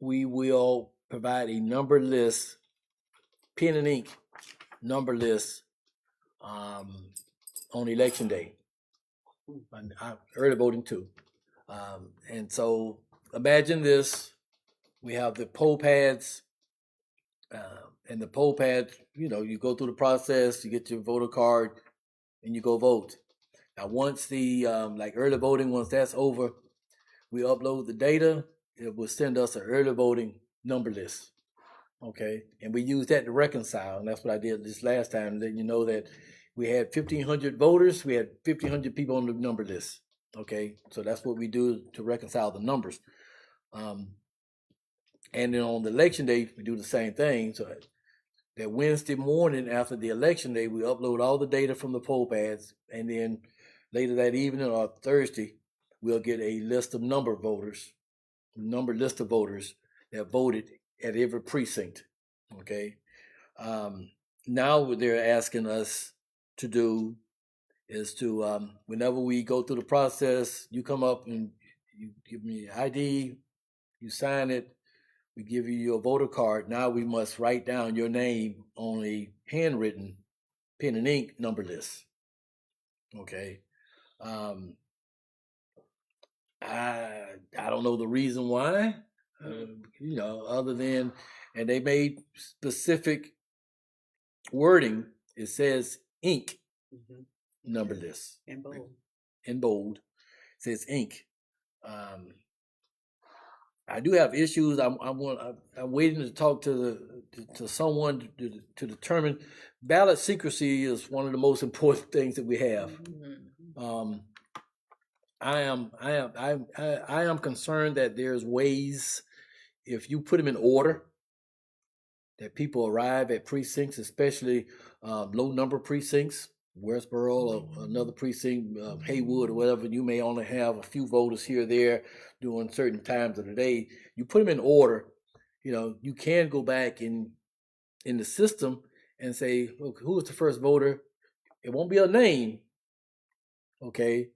we will provide a number list, pen and ink number list on election day. And early voting too. And so imagine this: we have the poll pads. And the poll pad, you go through the process, you get your voter card, and you go vote. Now, once the like early voting, once that's over, we upload the data. It will send us an early voting number list. Okay, and we use that to reconcile, and that's what I did this last time, letting you know that we had 1,500 voters, we had 1,500 people on the number list. Okay, so that's what we do to reconcile the numbers. And then on the election day, we do the same thing. So that Wednesday morning after the election day, we upload all the data from the poll pads, and then later that evening or Thursday, we'll get a list of number list of voters that voted at every precinct. Okay. Now what they're asking us to do is to, whenever we go through the process, you come up and you give me your ID, you sign it, we give you your voter card. Now we must write down your name on a handwritten pen and ink number list. Okay. I don't know the reason why, other than, and they made specific wording. It says ink number list And bold. in bold. It says ink. I do have issues. I'm waiting to talk to someone to determine. Ballot secrecy is one of the most important things that we have. I am concerned that there's ways, if you put them in order, that people arrive at precincts, especially low number precincts, Westboro or another precinct, Haywood or whatever. You may only have a few voters here or there during certain times of the day. You put them in order. You can go back in the system and say, look, who was the first voter? It won't be a name. Okay.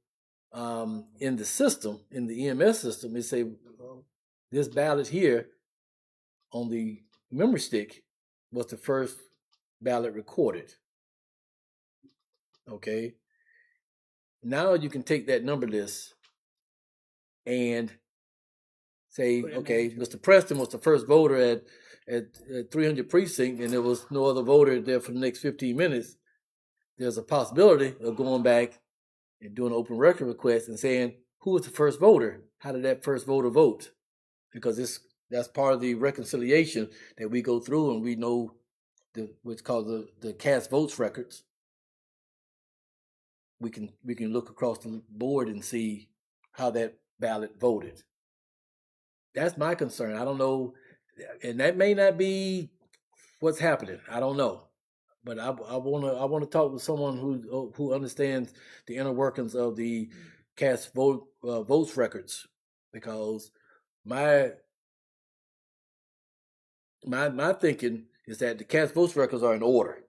In the system, in the EMS system, it say, well, this ballot here on the memory stick was the first ballot recorded. Okay. Now you can take that number list and say, okay, Mr. Preston was the first voter at 300 precinct, and there was no other voter there for the next 15 minutes. There's a possibility of going back and doing an open record request and saying, who was the first voter? How did that first voter vote? Because that's part of the reconciliation that we go through, and we know what's called the cast votes records. We can look across the board and see how that ballot voted. That's my concern. I don't know, and that may not be what's happening. I don't know, but I want to talk with someone who understands the inner workings of the cast votes records, because my thinking is that the cast votes records are in order,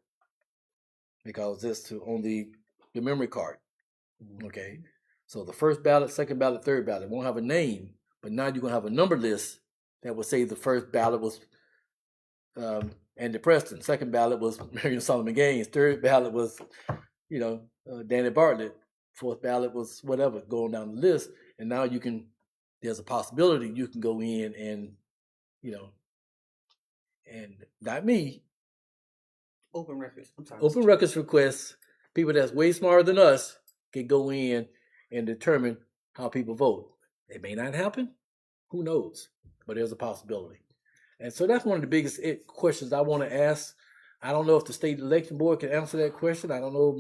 because it's on the memory card. Okay, so the first ballot, second ballot, third ballot won't have a name, but now you're gonna have a number list that will say the first ballot was Andy Preston, second ballot was Marion Solomon Gaines, third ballot was Danny Bartlett, fourth ballot was whatever, going down the list, and now there's a possibility you can go in and and not me, Open records. I'm sorry. open records requests, people that's way smarter than us can go in and determine how people vote. It may not happen, who knows, but there's a possibility. And so that's one of the biggest questions I want to ask. I don't know if the state election board can answer that question. I don't know,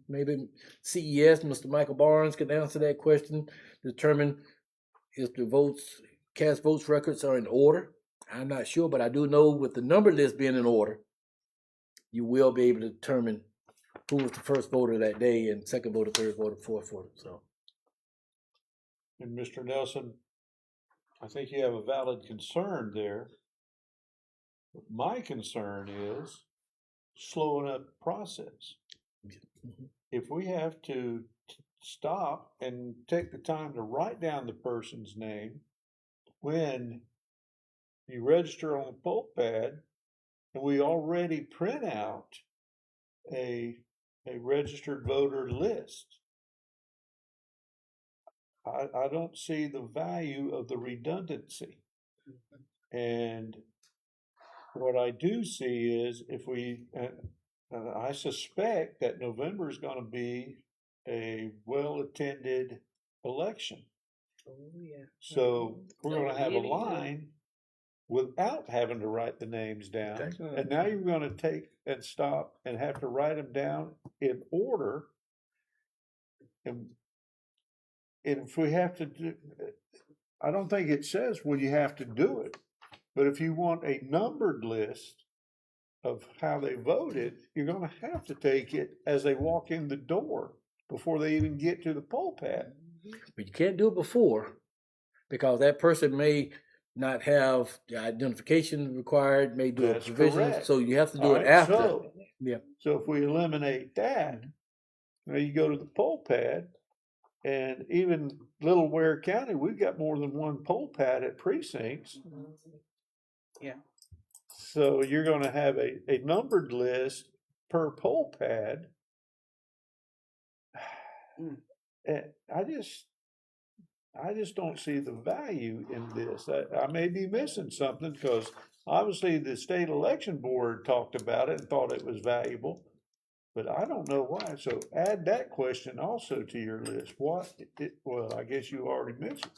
maybe CES, Mr. Michael Barnes can answer that question, determine if the cast votes records are in order. I'm not sure, but I do know with the number list being in order, you will be able to determine who was the first voter that day, and second voter, third voter, fourth voter. So, And Mr. Nelson, I think you have a valid concern there. My concern is slowing up the process. If we have to stop and take the time to write down the person's name when you register on the poll pad, and we already print out a registered voter list, I don't see the value of the redundancy. And what I do see is if I suspect that November is going to be a well-attended election. Oh, yeah. So we're going to have a Really? line without having to write the names down. Okay. And now you're going to take and stop and have to write them down in order. And if we have to do, I don't think it says when you have to do it, but if you want a numbered list of how they voted, you're going to have to take it as they walk in the door before they even get to the poll pad. but you can't do it before, because that person may not have the identification required, may do That's a provision, correct. so you have to do All it right, after. Yeah. So if we eliminate that, now you go to the poll pad, and even Little Ware County, we've got more than one poll pad at precincts. Yeah. So you're gonna have a numbered list per poll pad. And I just don't see the value in this. I may be missing something, because obviously the state election board talked about it and thought it was valuable, but I don't know why. So add that question also to your list. Well, I guess you already mentioned.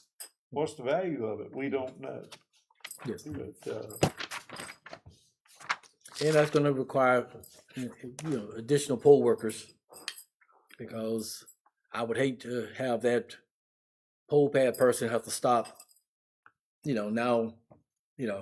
What's the value of it? We don't know. Yes. But, And that's going to require, additional poll workers, because I would hate to have that poll pad person have to stop. Now, here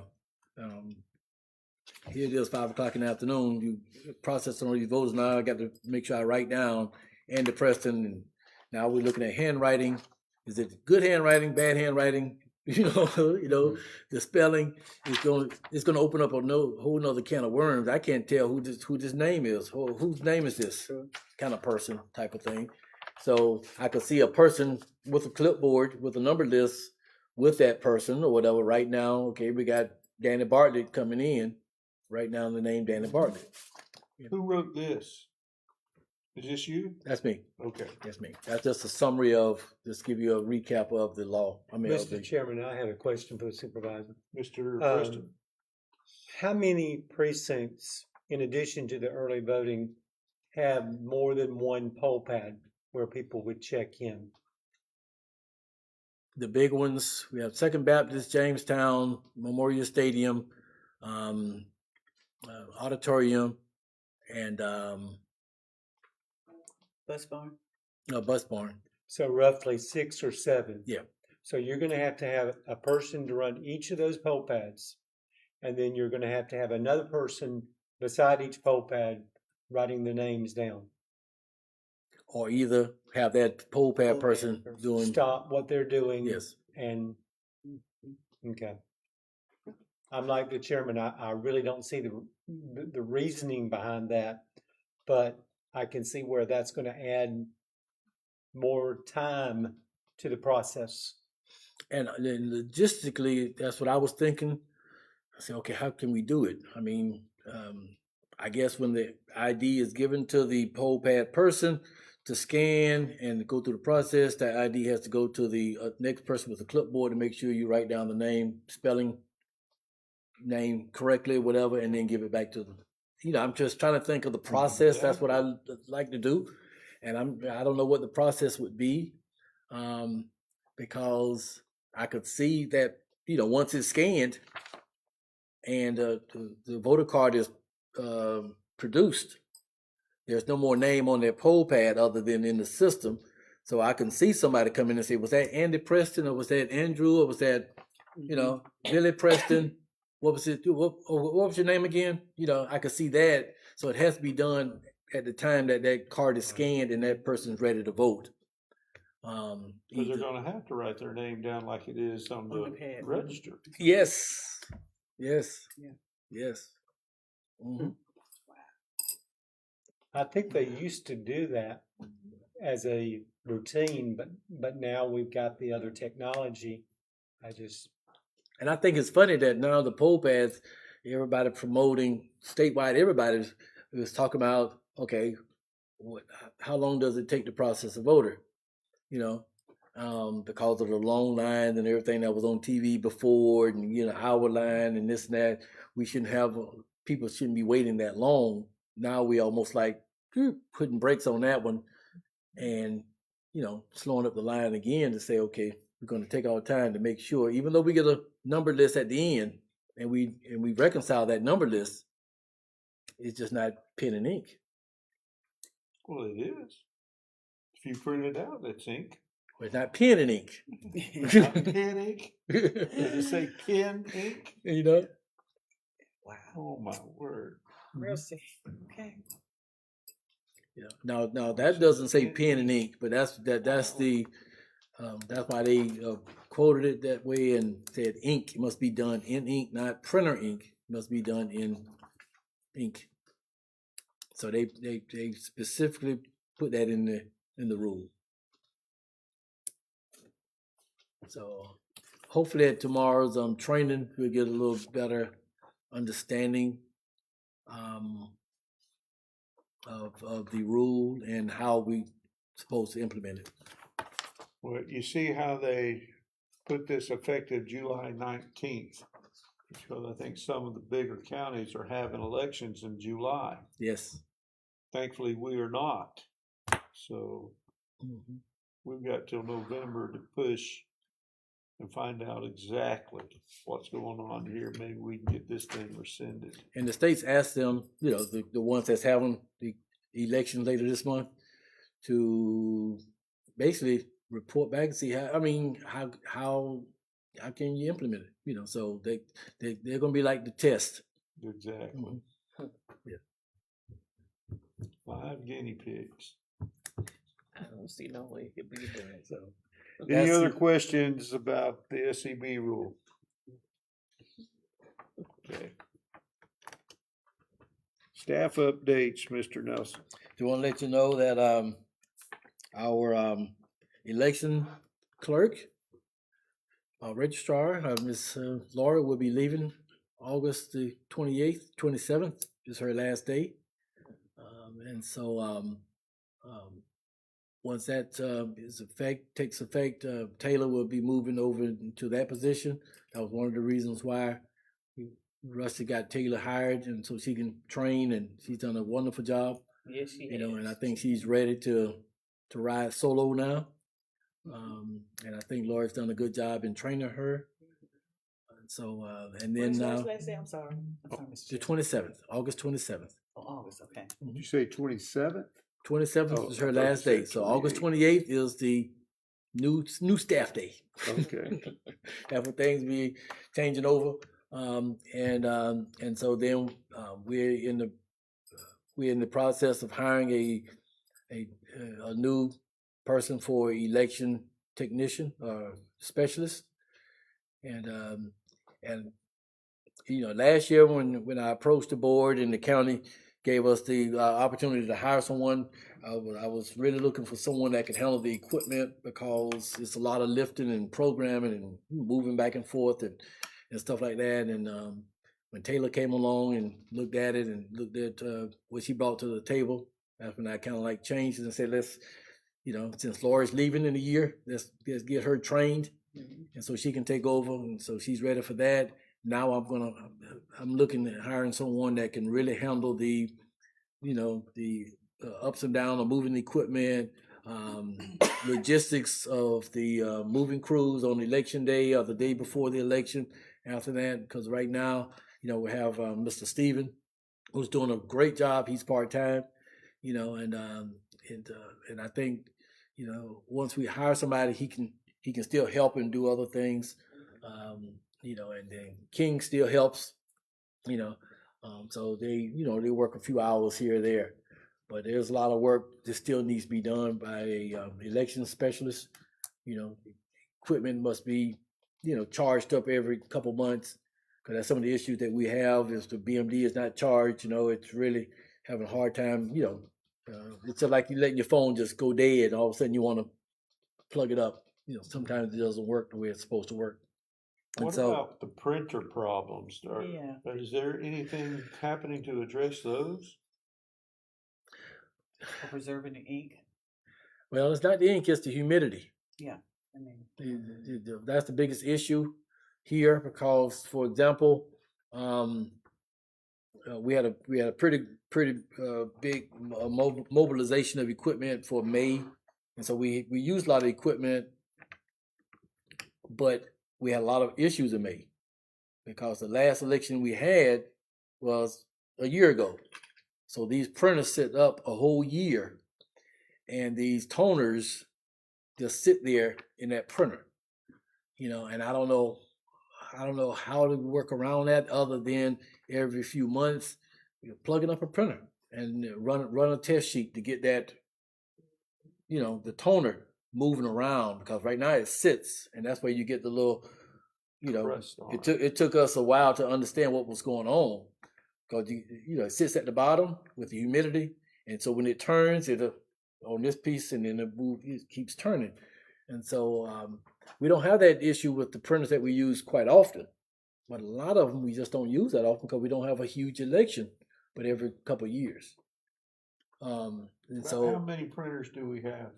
it is, 5 o'clock in the afternoon. You process all these votes. Now I got to make sure I write down Andy Preston, and now we're looking at handwriting. Is it good handwriting, bad handwriting? The spelling is going to open up a whole nother can of worms. I can't tell who this name is, or whose name is this kind of person type of thing. So I could see a person with a clipboard with a number list with that person or whatever. Right now, okay, we got Danny Bartlett coming in. Right now, the name Danny Bartlett. who wrote this? Is this you? That's me. Okay. That's me. That's just a summary of, just give you a recap of the law. Mr. Chairman, I have a question for the supervisor. Mr. Preston. How many precincts, in addition to the early voting, have more than one poll pad where people would check in? The big ones, we have Second Baptist, Jamestown, Memorial Stadium, Auditorium, and Bus barn. Bus Barn. So roughly 6 or 7. Yeah. So you're gonna have to have a person to run each of those poll pads. And then you're gonna have to have another person beside each poll pad writing the names down. Or either have that poll pad Poll pad person person. doing, Stop what they're doing. yes. And, okay. I'm like the chairman, I really don't see the reasoning behind that, but I can see where that's gonna add more time to the process. And then logistically, that's what I was thinking. I said, okay, how can we do it? I mean, I guess when the ID is given to the poll pad person to scan and go through the process, that ID has to go to the next person with the clipboard to make sure you write down the name, spelling name correctly, whatever, and then give it back to them. I'm just trying to think of the process. That's what I like to do. And I don't know what the process would be, because I could see that, once it's scanned and the voter card is produced, there's no more name on their poll pad other than in the system. So I can see somebody come in and say, was that Andy Preston, or was that Andrew, or was that, Billy Preston? What was it? What was your name again? I could see that. So it has to be done at the time that card is scanned and that person's ready to vote. Because they're gonna have to write their name down like it is on On the the pad. register. Yes. Yes. Yeah. Yes. Mhm. I think they used to do that as a routine, but now we've got the other technology. And I think it's funny that now the poll pads, everybody promoting statewide, everybody was talking about, okay, how long does it take to process a voter? Because of the long line and everything that was on TV before, and hour line and this and that, people shouldn't be waiting that long. Now we almost like putting brakes on that one, and slowing up the line again to say, okay, we're going to take our time to make sure, even though we get a number list at the end and we reconcile that number list, it's just not pen and ink. Well, it is. If you print it out, it's ink. It's not pen and ink. Not pen ink. Does it say pen ink? Wow. Oh my word. Mercy. Okay. Yeah. Now that doesn't say pen and ink, but that's why they quoted it that way and said ink must be done in ink, not printer ink. It must be done in ink. So they specifically put that in the rule. So hopefully at tomorrow's training we'll get a little better understanding of the rule and how we supposed to implement it. Well, you see how they put this effective July 19th, because I think some of the bigger counties are having elections in July. Yes. Thankfully, we are not. So we've got till November to push and find out exactly what's going on here. Maybe we can get this thing rescinded. And the states asked them, the ones that's having the election later this month, to basically report back and see how can you implement it? So they're going to be like the test. Exactly. Yeah. 5 guinea pigs. I don't see no way it could be done. So Any other questions about the SEB rule? Okay. Staff updates, Mr. Nelson. Do want to let you know that our election clerk, registrar, Ms. Laura, will be leaving August the 28th, 27th is her last day. And so once that takes effect, Taylor will be moving over to that position. That was one of the reasons why Rusty got Taylor hired, and so she can train, and she's done a wonderful job. Yes, she has. And I think she's ready to ride solo now. And I think Laura's done a good job in training her. So and then Last day? I'm sorry. the 27th, August 27th. Oh, August. Okay. Did you say 27th? 27th Oh, is I her thought you last said day. So August 28th. 28th is the new staff day. Okay. After things be changing over, and so then we're in the process of hiring a new person for election technician specialist, and last year when I approached the board and the county gave us the opportunity to hire someone, I was really looking for someone that could handle the equipment because it's a lot of lifting and programming and moving back and forth and stuff like that. And when Taylor came along and looked at it and looked at what she brought to the table, that's when I kind of like changed and said, let's, since Laura's leaving in a year, let's get her trained, and so she can take over. And so she's ready for that. Now I'm looking at hiring someone that can really handle the ups and downs of moving equipment, logistics of the moving crews on election day or the day before the election. After that, because right now, we have Mr. Steven, who's doing a great job. He's part-time, and I think, once we hire somebody, he can still help and do other things, and then King still helps, so they work a few hours here or there, but there's a lot of work that still needs to be done by a election specialist. Equipment must be, charged up every couple months, because that's some of the issues that we have is the BMD is not charged. It's really having a hard time. It's like you letting your phone just go dead, and all of a sudden you want to plug it up. Sometimes it doesn't work the way it's supposed to work. And What so, about the printer problems? Yeah. Is there anything happening to address those? For preserving the ink. well, it's not the ink; it's the humidity. Yeah. I mean, That's the biggest issue here because, for example, we had a pretty big mobilization of equipment for May, and so we used a lot of equipment, but we had a lot of issues in May because the last election we had was a year ago. So these printers sit up a whole year, and these toners just sit there in that printer, and I don't know how to work around that other than every few months plugging up a printer and run a test sheet to get that, the toner moving around, because right now it sits, and that's where you get the little, Rust on it took us a while to understand what was going on, because it sits at the bottom with the humidity, and so when it turns, it on this piece, and then it keeps turning, and so we don't have that issue with the printers that we use quite often, but a lot of them we just don't use that often because we don't have a huge election, but every couple of years. And How so many printers do we have?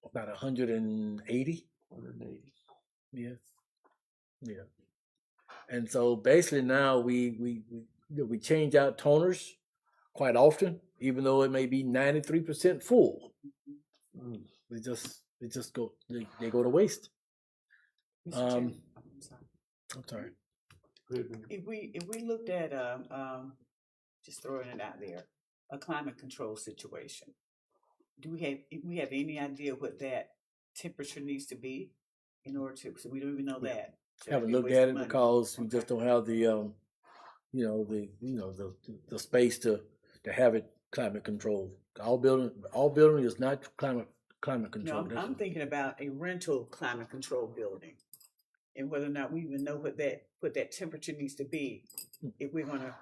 about 180. 180. Yeah. And so basically now we change out toners quite often, even though it may be 93% full. They just go to waste. Mr. Chairman, I'm sorry. If we looked at just throwing it out there, a climate control situation, do we have any idea what that temperature needs to be in order to? So we don't even know that. So Haven't that'd be a looked waste at of it money. because we just don't have the the space to have it climate controlled. All building is not climate No, controlled. I'm thinking about a rental climate control building, and whether or not we even know what that temperature needs to be if we're gonna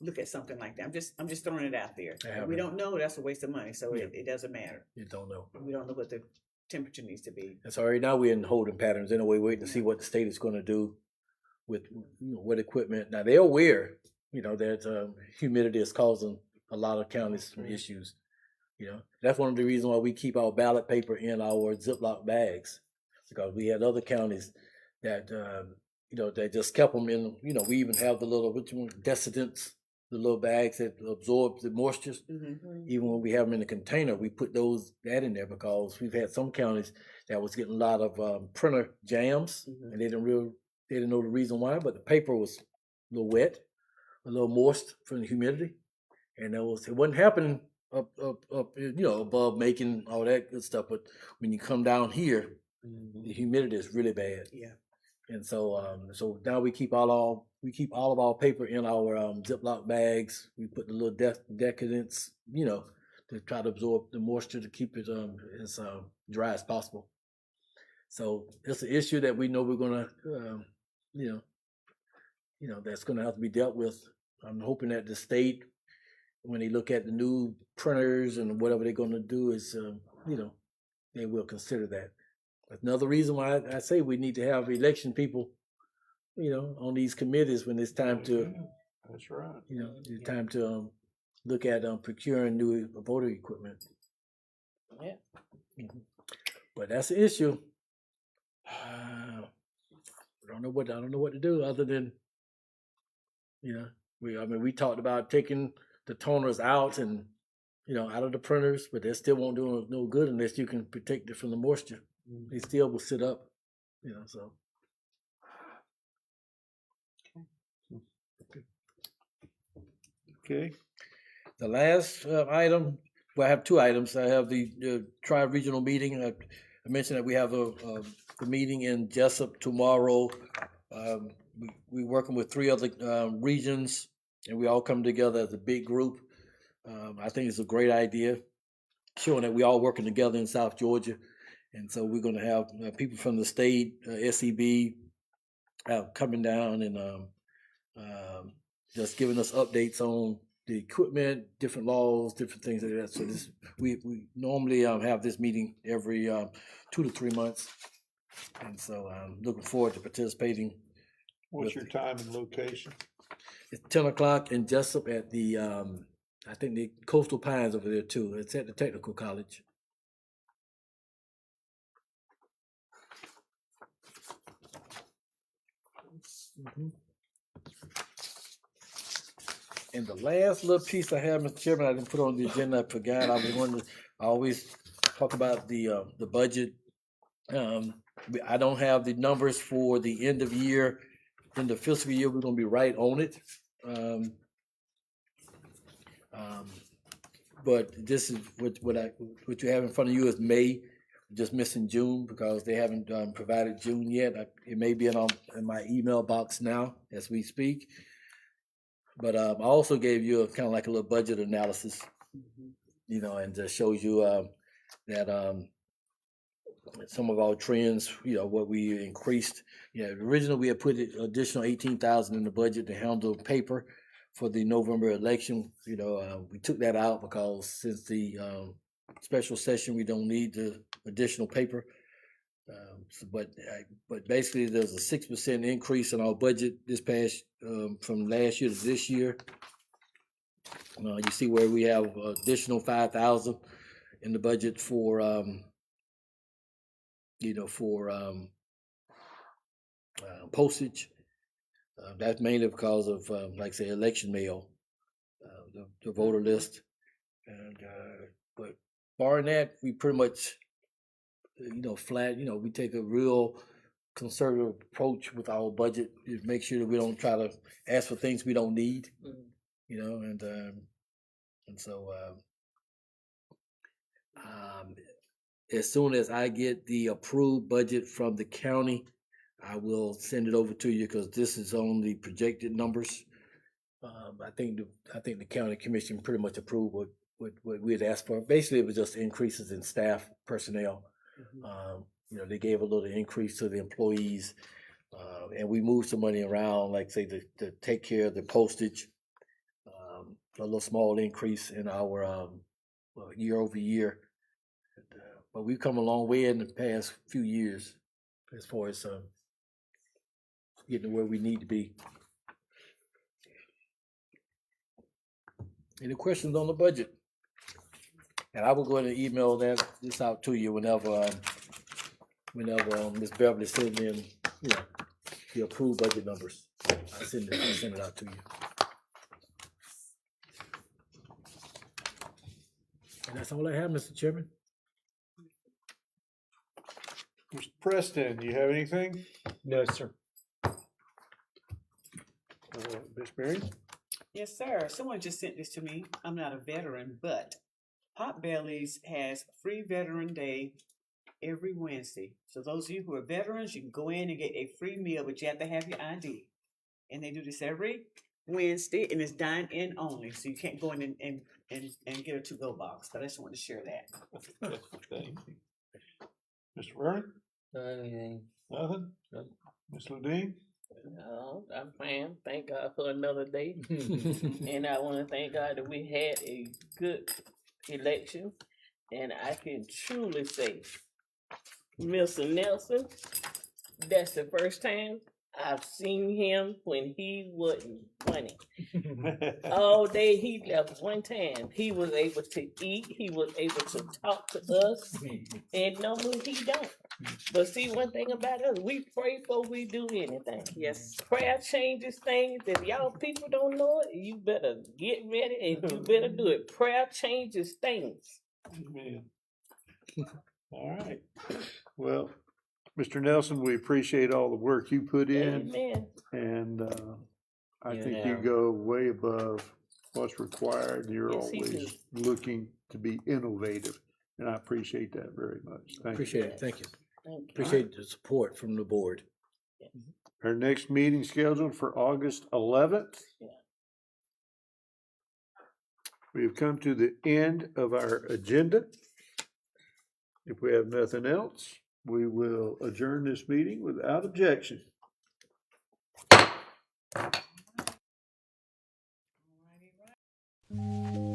look at something like that. I'm just throwing it out there. If we don't know, that's a waste of money. So Yeah. it doesn't matter. You don't know. We don't know what the temperature needs to be. And so right now we're in holding patterns anyway, waiting to see what the state is going to do with what equipment. Now they're aware, that humidity is causing a lot of counties some issues. That's one of the reasons why we keep our ballot paper in our Ziploc bags, because we had other counties that they just kept them in. We even have the little desiccants, the little bags that absorb the moisture. Mm-hmm. Even when we have them in a container, we put that in there because we've had some counties that was getting a lot of printer jams, and they didn't know the reason why, but the paper was a little wet, a little moist from the humidity, and it wasn't happening up, above Macon, all that good stuff. But when you come down here, the humidity is really bad. Yeah. And so now we keep all of our paper in our Ziploc bags. We put the little decadents, to try to absorb the moisture to keep it as dry as possible. So it's an issue that we know we're gonna, that's gonna have to be dealt with. I'm hoping that the state, when they look at the new printers and whatever they're gonna do, is they will consider that. Another reason why I say we need to have election people, on these committees when it's time to, That's right. it's time to look at procuring new voter equipment. Yeah. But that's the issue. I don't know what to do other than, we talked about taking the toners out and out of the printers, but they still won't do no good unless you can protect it from the moisture. They still will sit up, so. Okay. The last item, well, I have two items. I have the tri-regional meeting. I mentioned that we have a meeting in Jessup tomorrow. We're working with 3 other regions, and we all come together as a big group. I think it's a great idea, showing that we all working together in South Georgia. And so we're going to have people from the state, SEB, coming down and just giving us updates on the equipment, different laws, different things like that. So we normally have this meeting every 2 to 3 months. And so I'm looking forward to participating. What's your time and location? It's 10 o'clock in Jessup at the, I think the Coastal Pines over there too. It's at the Technical College. And the last little piece I have, Mr. Chairman, I didn't put on the agenda. I forgot. I always talk about the budget. I don't have the numbers for the end of year. In the fiscal year, we're going to be right on it. But this is what you have in front of you is May. Just missing June because they haven't provided June yet. It may be in my email box now as we speak. But I also gave you kind of like a little budget analysis, and just shows you that some of our trends, what we increased. Originally we had put additional $18,000 in the budget to handle paper for the November election. We took that out because since the special session, we don't need the additional paper. But basically, there's a 6% increase in our budget this past from last year to this year. You see where we have additional $5,000 in the budget for postage. That's mainly because of, like say, election mail, the voter list, and but barring that, we pretty much, flat. We take a real conservative approach with our budget. Just make sure that we don't try to ask for things we don't need. And so as soon as I get the approved budget from the county, I will send it over to you because this is on the projected numbers. I think the county commission pretty much approved what we had asked for. Basically, it was just increases in staff personnel. They gave a little increase to the employees, and we moved some money around, like say to take care of the postage. A little small increase in our year over year, but we've come a long way in the past few years as far as getting to where we need to be. Any questions on the budget? And I will go ahead and email this out to you whenever Ms. Beverly sends in, the approved budget numbers. I'll send it out to you. And that's all I have, Mr. Chairman. Mr. Preston, do you have anything? No, sir. Ms. Mary? Yes, sir. Someone just sent this to me. I'm not a veteran, but Potbelly's has free Veteran Day every Wednesday. So those of you who are veterans, you can go in and get a free meal, but you have to have your ID. And they do this every Wednesday, and it's dine-in only, so you can't go in and get a to-go box. But I just wanted to share that. Mr. Ware? Anything? Nothing? No. Ms. Ledeen? No, I'm fine. Thank God for another day. And I want to thank God that we had a good election. And I can truly say, Mr. Nelson, that's the first time I've seen him when he wasn't winning. All day he left one time. He was able to eat. He was able to talk to us. And normally he don't. But see, one thing about us, we pray before we do anything. Yes. Prayer changes things. If y'all people don't know it, you better get ready and you better do it. Prayer changes things. Amen. All right. Well, Mr. Nelson, we appreciate all the work you put in, Amen. and I think Yeah. you go way above what's required. You're Yes, he always looking to be innovative, and I appreciate that very much. Thank you. Appreciate it, thank you. Thank you. Appreciate the support from the board. Our next meeting scheduled for August 11th. Yeah. We have come to the end of our agenda. If we have nothing else, we will adjourn this meeting without objection. Alrighty, right.